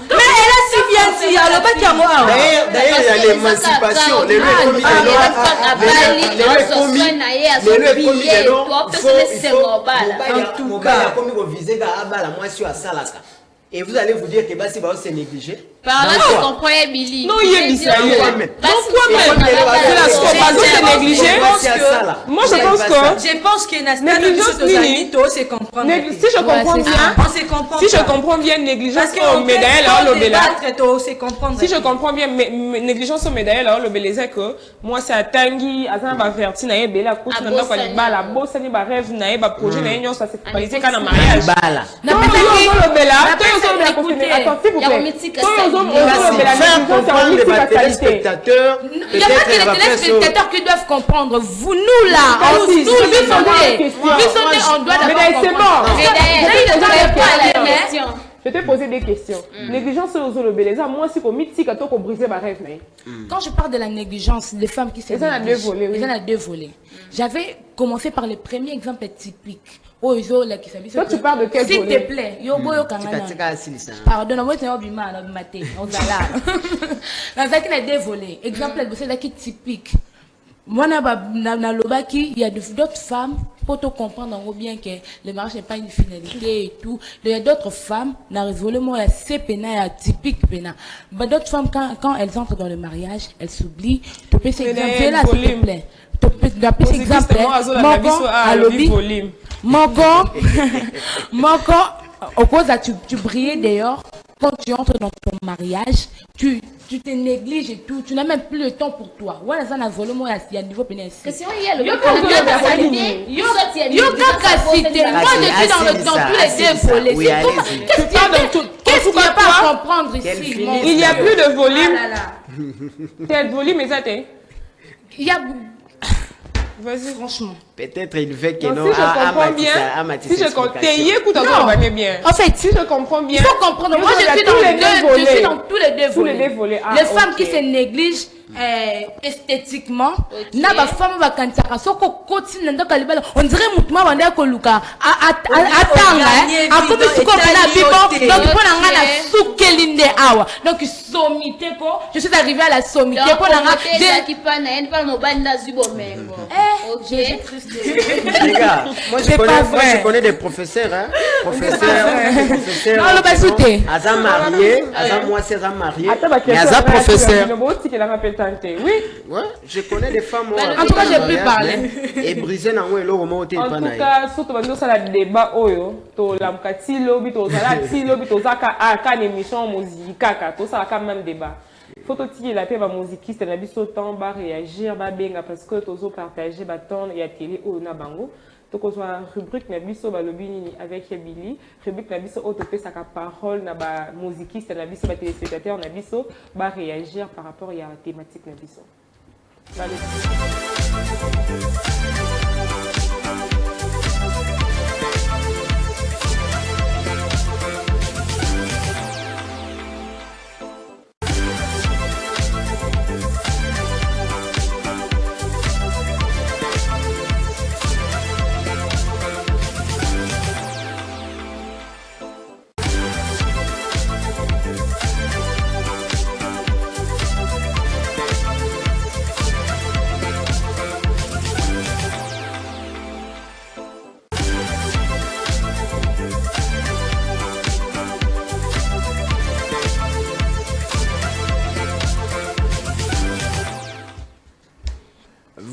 Speaker 2: elle a si bien dit.
Speaker 3: D'ailleurs, il y a l'émancipation. Les Et vous allez vous dire que Bassi va se négliger.
Speaker 4: Par là, je comprends Billy.
Speaker 1: Non, il est bizarre. Donc, toi-même, c'est la scopazo, c'est négligé. Moi, je pense que.
Speaker 2: Je pense que
Speaker 1: négligence,
Speaker 2: c'est comprendre.
Speaker 1: Si je comprends bien,
Speaker 2: on se comprend.
Speaker 1: Si je comprends bien, négligence au médaille, si je comprends bien, négligence au médaille, alors le beleza que moi, c'est à Tanguy, à Zan Baverti, na bela couche, na pas les balles, à bosse, na ba rêve, na ba projet, na yon, ça c'est focalisé quand on mariage. Non, mais le bela, toi, ils ont bien confirmé. Attends, s'il vous plaît.
Speaker 3: Les téléspectateurs,
Speaker 6: il n'y a pas que les téléspectateurs qui doivent comprendre. Vous, nous là, nous sommes on doit d'abord comprendre.
Speaker 1: Je t'ai posé des questions. Négligence aux beleza, moi aussi comme mythique à toi pour briser ma rêve.
Speaker 6: Quand je parle de la négligence, les femmes qui se négligent, ils en ont deux volets. J'avais commencé par le premier exemple typique. Toi,
Speaker 1: tu parles de quel volet?
Speaker 6: S'il te plaît, pardon, moi c'est un bima, on maté, on va là. Dans un des volets, exemple, c'est qui typique. Moi, il y a d'autres femmes pour te comprendre bien que le mariage n'est pas une finalité et tout. Il y a d'autres femmes, c'est typique. D'autres femmes, quand elles entrent dans le mariage, elles s'oublient. Tu peux s'exempler là, s'il te plaît. D'après cet exemple, mon gars, au cause tu brillais dehors, quand tu entres dans ton mariage, tu te négliges et tout, tu n'as même plus le temps pour toi. Voilà, ça n'a volé moi il y a niveau pénal. Moi je suis dans tous les deux volets. Qu'est-ce qu'il n'y a pas à comprendre ici?
Speaker 1: Il n'y a plus de volume. Quel volume est ça?
Speaker 6: Il y a...
Speaker 1: Vas-y,
Speaker 6: franchement.
Speaker 3: Peut-être il veut que
Speaker 1: non. Si je comprends bien, si je comprends bien.
Speaker 6: En fait,
Speaker 1: si je comprends bien,
Speaker 6: il faut comprendre. Moi, je suis dans tous les deux volets. Les femmes qui se négligent esthétiquement, na ba femme va kansaka soko koti nanda kalibala on dirait mutuma banda koluka atanga akomi suko na bibo donc pona nga na sukelinde awa donc sommité ko je suis arrivé à la sommité pona nga
Speaker 4: qui pas na en pas mobile na zubo mengo
Speaker 3: OK les gars moi je connais des professeurs
Speaker 6: non le basouté
Speaker 3: azam marié azam moi c'est azam marié mais azam professeur.
Speaker 1: Oui.
Speaker 3: Ouais, je connais des femmes.
Speaker 6: En tout cas, j'ai pu parler.
Speaker 3: Et briser na ngwe lo comment te
Speaker 1: pas na. En tout cas, surtout bando ça la débat oyo, to la mkatilo bi to za tilo bi to za ka aka émission musika ka to ça quand même débat. Faut aussi la paix ba musiciste na biso temps ba réagir ba benga parce que tozo partager ba temps ya télé o na bango. Donc, on a rubrique na biso balobini avec Billy, rubrique na biso autopé sa parole na ba musiciste na biso ba téléspectateur na biso ba réagir par rapport à la thématique na biso.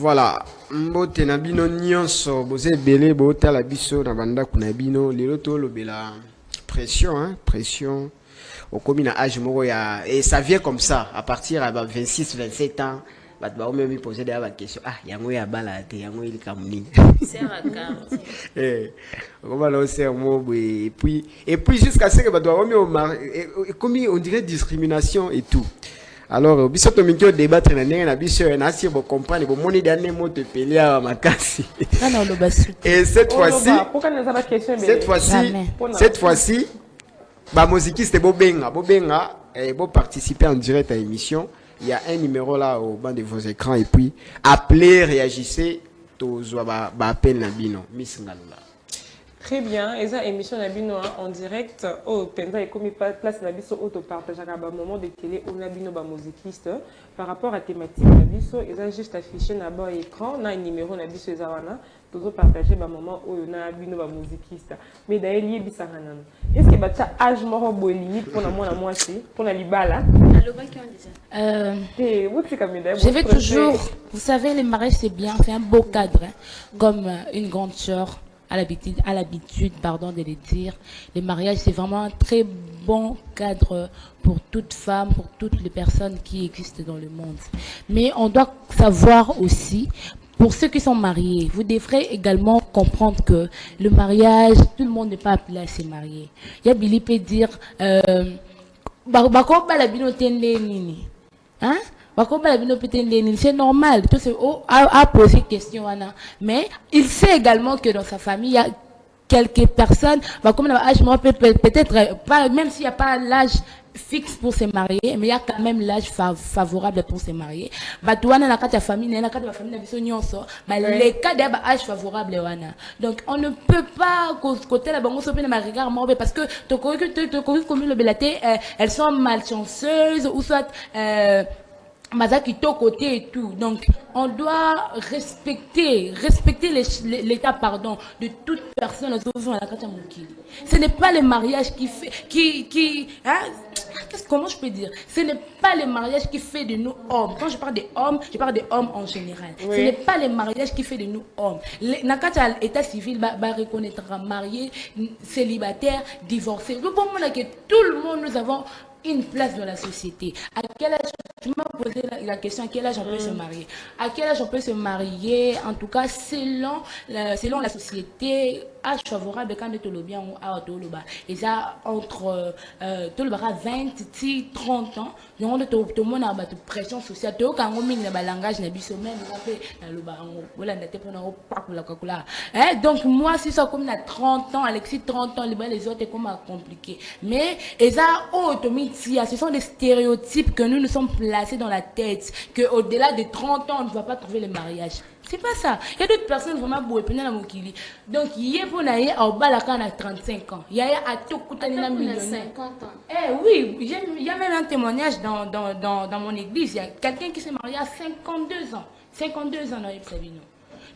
Speaker 3: Voilà, mbote na bino nyonso boze belé bota la biso na banda kuna bino lelo to lobela pression hein, pression au komi na âge moko ya et ça vient comme ça à partir à 26 27 ans bat ba même poser des questions ah yango ya bala te yango il kamuni
Speaker 4: c'est racard
Speaker 3: on va lancer un mot et puis jusqu'à ce que bat ba comme on dirait discrimination et tout. Alors, biso to mingi débattre na ndenge na biso na si bo comprendre bo moni dernier mot te pelia makasi. Et cette fois-ci, ba musiciste bo benga et bo participer en direct à l'émission. Il y a un numéro là au bas de vos écrans et puis appelez, réagissez to zo ba appel na bino Miss Ngalula.
Speaker 1: Très bien, et ça émission Nabino en direct au Penza et comme place Nabiso auto partage à un moment de télé au Nabino ba musiquiste par rapport à thématique Nabiso et ça juste affiché na bas écran na numéro Nabiso ezawana toujours partager ba moment au Nabino ba musiquiste mais d'ailleurs lié bisanganan est-ce que batia âge moko boy limite pour moi aussi pour na libala.
Speaker 6: Je vais toujours, vous savez, les mariages c'est bien, c'est un beau cadre, hein, comme une grande sœur à l'habitude, de le dire. Les mariages c'est vraiment un très bon cadre pour toute femme, pour toutes les personnes qui existent dans le monde. Mais on doit savoir aussi, pour ceux qui sont mariés, vous devrez également comprendre que le mariage, tout le monde n'est pas appelé à se marier. Il y a Billy peut dire, hein? C'est normal, à poser question, mais il sait également que dans sa famille, il y a quelques personnes, peut-être pas, même s'il n'y a pas l'âge fixe pour se marier, mais il y a quand même l'âge favorable pour se marier. Les cas d'âge favorable. Donc on ne peut pas côté la banque parce que elles sont malchanceuses ou soit côté et tout. Donc, on doit respecter l'état, pardon, de toute personne. Ce n'est pas le mariage qui fait, comment je peux dire? Ce n'est pas le mariage qui fait de nous hommes. Quand je parle des hommes, je parle des hommes en général. Oui. Ce n'est pas le mariage qui fait de nous hommes. L'état civil va reconnaître marié, célibataire, divorcé. Donc, pour moi, que tout le monde, nous avons une place dans la société. À quel âge, tu m'as posé la question, à quel âge on peut se marier? À quel âge on peut se marier? En tout cas, selon la société, âge favorable quand tu le bien ou à Toloba. Et ça, entre 20 et 30 ans, nous avons tout le monde a une pression sociale. Tu as un langage, donc, moi, si ça comme 30 ans, Alexis 30 ans, les autres, c'est comme compliqué. Mais, et ça, ce sont des stéréotypes que nous sommes placés dans la tête, qu'au-delà de 30 ans, on ne va pas trouver le mariage. C'est pas ça. Il y a d'autres personnes vraiment beaux. Donc, il y a pour naïe au balaka à 35 ans. Il y a à tout coûter 50 ans. Eh oui, il y a même un témoignage dans mon église. Il y a quelqu'un qui s'est marié à 52 ans. 52 ans dans Sabino.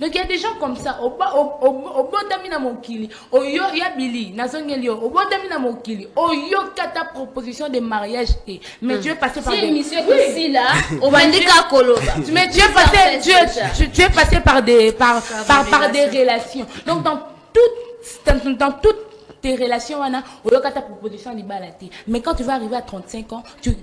Speaker 6: Donc il y a des gens comme ça. Au bodamina mokili, au yo yabili, nazongelio, au bodamina mokili, au yo kata proposition de mariage. Mais tu es passé par des
Speaker 4: monsieur aussi là, au bandika kolo.
Speaker 6: Mais tu es passé par des relations. Donc dans toutes tes relations, on a au yo kata proposition de balati. Mais quand tu vas arriver à 35 ans, tu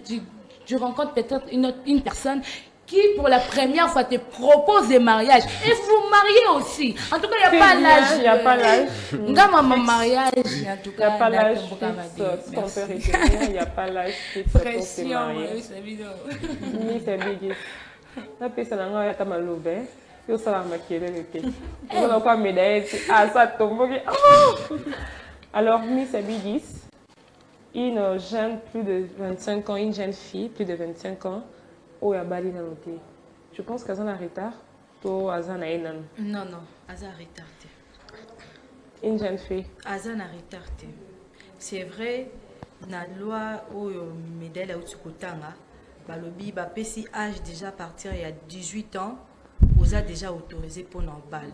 Speaker 6: rencontres peut-être une personne qui pour la première fois te propose des mariages et vous mariez aussi. En tout cas, il n'y a pas l'âge.
Speaker 1: Il n'y a pas l'âge.
Speaker 6: Mariage, en tout cas,
Speaker 1: il n'y a pas l'âge fixe qu'on peut retenir. Il n'y a pas l'âge fixe pour se marier. Ni c'est bigis. La personne a été maloubée. Il faut savoir maquiller le thé. On va pas médaille. Ah, ça tombe. Alors, Miss Abidis, une jeune plus de 25 ans, une jeune fille plus de 25 ans, oh, ya bali na noté. Je pense qu'elle est en retard. To azana enan.
Speaker 2: Non, Aza en retard.
Speaker 1: Une jeune fille.
Speaker 2: Aza en retard. C'est vrai, la loi au médaille au Tukotanga, balobi ba pesi âge déjà partir il y a 18 ans, vous a déjà autorisé pour n'en balle.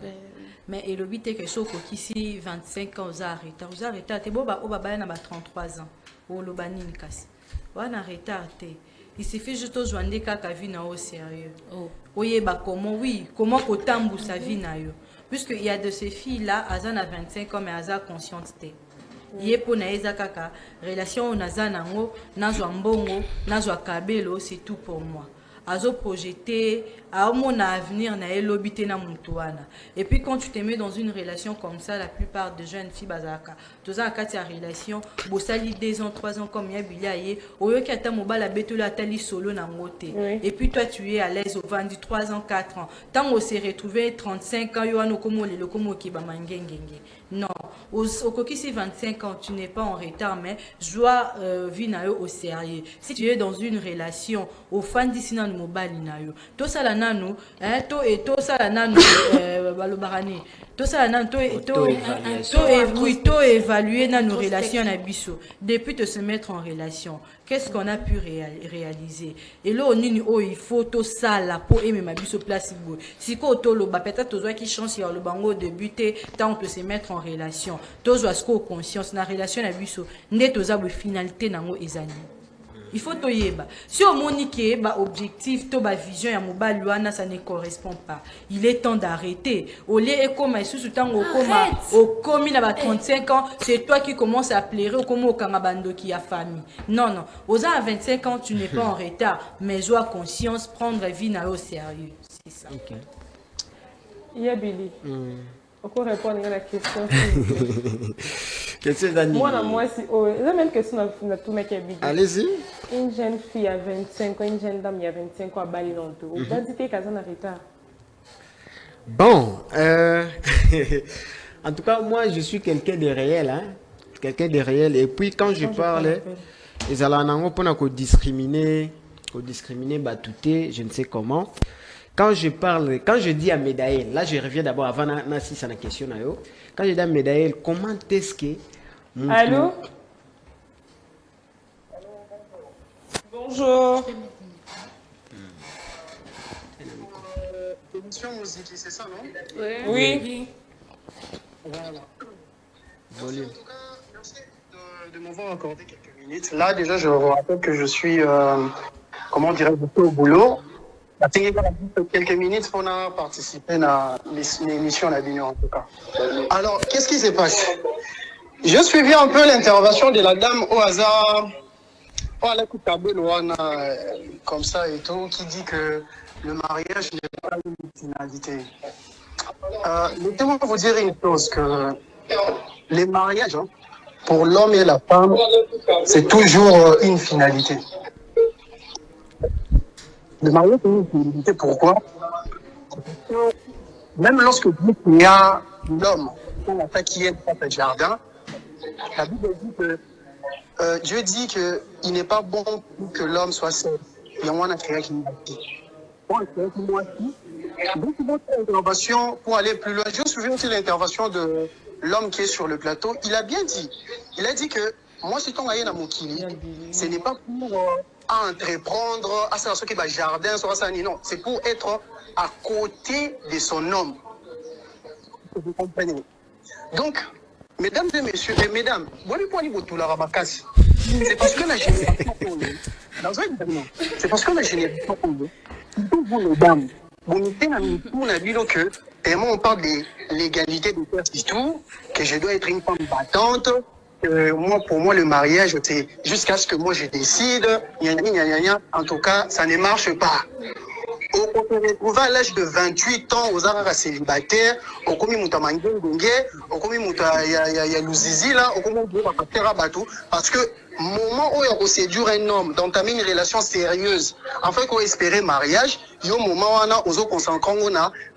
Speaker 2: Mais et le but est que sauf qu'ici 25 ans vous a retard. Vous a retard. T'es bon ba au baba na ba 33 ans. Au lobanin kasi. Wa na retard. Il suffit juste de joindre kaka vie na au sérieux. Oye ba comment kotambu sa vie na yo. Puisque il y a de ces filles là, Azana 25 ans mais Aza consciente té. Yé po na eza kaka relation naza nango, nazwa mbongo, nazwa kabelo, c'est tout pour moi. Azo projeté à mon avenir na elobité na mutuana. Et puis quand tu te mets dans une relation comme ça, la plupart des jeunes filles bazaka, tous en cas de relation, bosali 2 ans, 3 ans comme yabilaye, oyo ki ata mobala betolo atali solo na ngote. Et puis toi tu es à l'aise au 23 ans, 4 ans. Tant on s'est retrouvé 35 ans, yo ano komo le komo ki ba mangengenge. Non, au kokisi 25 ans, tu n'es pas en retard, mais joie vinayo au sérieux. Si tu es dans une relation, au fan d'ici dans le mobile nayo, tout ça là nanu to sala nanu balobarani to sala nanu to évaluer nanu relation na biso depuis de se mettre en relation. Qu'est-ce qu'on a pu réaliser? Et là, il faut tout ça là pour aimer ma biso place. Si peut-être toi qui chance le bango de buter tant que se mettre en relation. Toi ce qu'on conscience na relation na biso n'est aux abus finalité nango ezani. Il faut to yeba. Si au monique ba objectif to ba vision ya mobile wana ça ne correspond pas. Il est temps d'arrêter. Au lieu et comme sous temps au commis na ba 35 ans, c'est toi qui commences à pleurer au comme au kangabando qui a famille. Non non, aux à 25 ans, tu n'es pas en retard, mais sois conscience prendre vie na au sérieux. C'est ça.
Speaker 3: OK.
Speaker 1: Yabili. On peut répondre à la question.
Speaker 3: Question d'Annie.
Speaker 1: Moi, si, la même question à tout mec.
Speaker 3: Allez-y.
Speaker 1: Une jeune fille à 25 ans, une jeune dame il y a 25 ans à Bali longtemps. Vous avez dit qu'elle est en retard.
Speaker 3: Bon, en tout cas, moi, je suis quelqu'un de réel. Hein? Quelqu'un de réel. Et puis, quand je parle, les alanangos pour discriminer, batouter, je ne sais comment. Quand je parle, quand je dis à Médaël, là je reviens d'abord avant Nassi sur la question. Quand je dis à Médaël, comment est-ce que...
Speaker 1: Allô? Bonjour.
Speaker 8: Émission musique, c'est ça, non?
Speaker 1: Oui.
Speaker 8: Voilà.
Speaker 3: Volume.
Speaker 8: En tout cas, merci de m'avoir accordé quelques minutes. Là, déjà, je vous rappelle que je suis, comment dirais-je, au boulot. Quelques minutes pour participer à l'émission La Vignon, en tout cas. Alors, qu'est-ce qui s'est passé? Je suivi un peu l'intervention de la dame au hasard, comme ça et tout, qui dit que le mariage n'est pas une finalité. Laissez-moi vous dire une chose, que les mariages, hein, pour l'homme et la femme, c'est toujours une finalité. Le mariage est une finalité, pourquoi? Même lorsque Dieu créa l'homme, qui est dans le jardin, la Bible dit que Dieu dit qu'il n'est pas bon que l'homme soit seul. Il y a moins à créer qu'il donc, votre intervention, pour aller plus loin, je me souviens aussi de l'intervention de l'homme qui est sur le plateau. Il a bien dit, il a dit que moi, si ton aïe na mokili, ce n'est pas pour entreprendre à ce qui va jardin, non, c'est pour être à côté de son homme. Vous comprenez? Donc, mesdames et messieurs, et mesdames, c'est parce que la génération, c'est parce que la génération, vous mesdames, tellement on parle de l'égalité de père et tout, que je dois être une femme battante. Moi, pour moi, le mariage, c'est jusqu'à ce que moi je décide. En tout cas, ça ne marche pas. On se retrouve à l'âge de 28 ans aux arts célibataires, au commis Moutamangue, au commis Moutayalouzizi, là, au commis Moutabatou, parce que moment où on séduire un homme, d'entamer une relation sérieuse, en fait, qu'on espérait mariage, il y a un moment où on a consacré,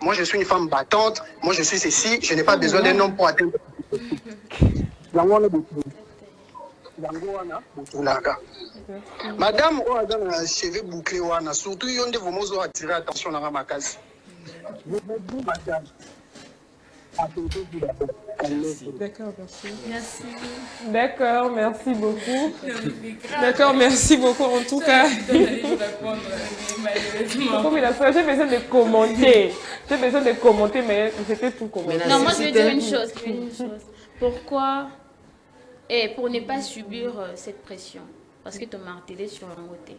Speaker 8: moi je suis une femme battante, moi je suis ceci, je n'ai pas besoin d'un homme pour atteindre. Madame, on a un cheveu bouclé, surtout, il y a des moments où on attirer attention à ma case.
Speaker 1: D'accord, merci. Merci. D'accord, merci beaucoup. D'accord, merci beaucoup en tout cas. J'ai besoin de commenter. J'ai besoin de commenter, mais c'était tout commenté.
Speaker 4: Non, moi je veux dire une chose. Pourquoi? Et pour ne pas subir cette pression. Parce que tu as martelé sur un côté.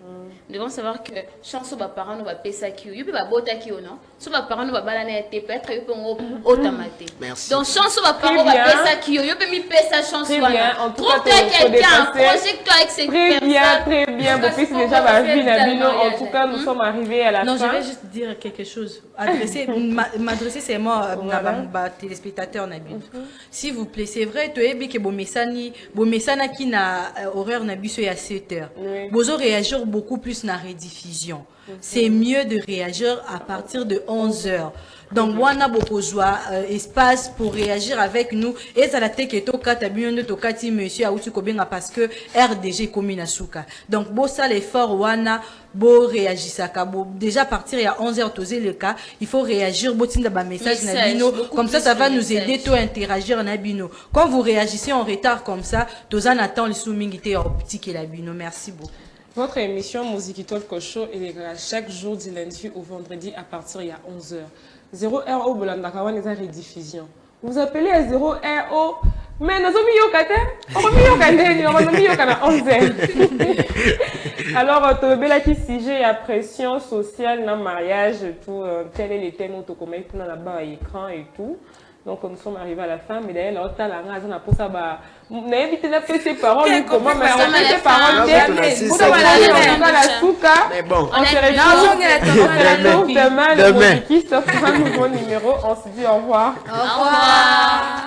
Speaker 4: Nous devons savoir que chance aux parents nous va payer ça qui ou pas bota qui ou non. Si nos parents nous va balaner peut-être ils peuvent automatiser. Donc chance aux parents va payer ça qui ou peut me payer sa chance là. Trouve-toi quelqu'un, projette-toi avec cette personne.
Speaker 1: Très bien. Mon fils déjà va vivre. En tout cas, nous sommes arrivés à la fin.
Speaker 2: Non, je vais juste dire quelque chose. M'adresser c'est moi à téléspectateurs Nabil. S'il vous plaît, c'est vrai tu es bien que bon messana qui na horaire na biso ya 7 heures. Vous réagir beaucoup plus dans la rediffusion. C'est mieux de réagir à partir de 11 heures. Donc, on a beaucoup d'espace pour réagir avec nous. Et ça la tête est au cas de Tokati, monsieur Aouti Kobenga, parce que RDG commune à Souka. Donc, bon, ça l'effort, on beau réagir ça déjà partir il y a 11h toser le cas il faut réagir message nabino comme ça va nous aider à interagir nabino quand vous réagissez en retard comme ça tozan attend le soumingité optique et labino. Merci beaucoup.
Speaker 1: Votre émission Musique Talk Show est chaque jour du lundi au vendredi à partir il y a 11h. 0h au Bolandakawan est en rediffusion. Vous appelez à 0h au mais nous sommes alors, tu as qui sujet à pression sociale dans le mariage, tout, tel est le thème où tu commences là-bas à l'écran et tout. Donc, nous sommes arrivés à la fin, mais d'ailleurs, l'autre, la raison pour ça, on a évité de faire ses paroles, comment, mais on fait ses paroles, mais bon, on se retrouve demain, le Musique, sauf un nouveau numéro, on se dit au revoir.
Speaker 4: Au revoir.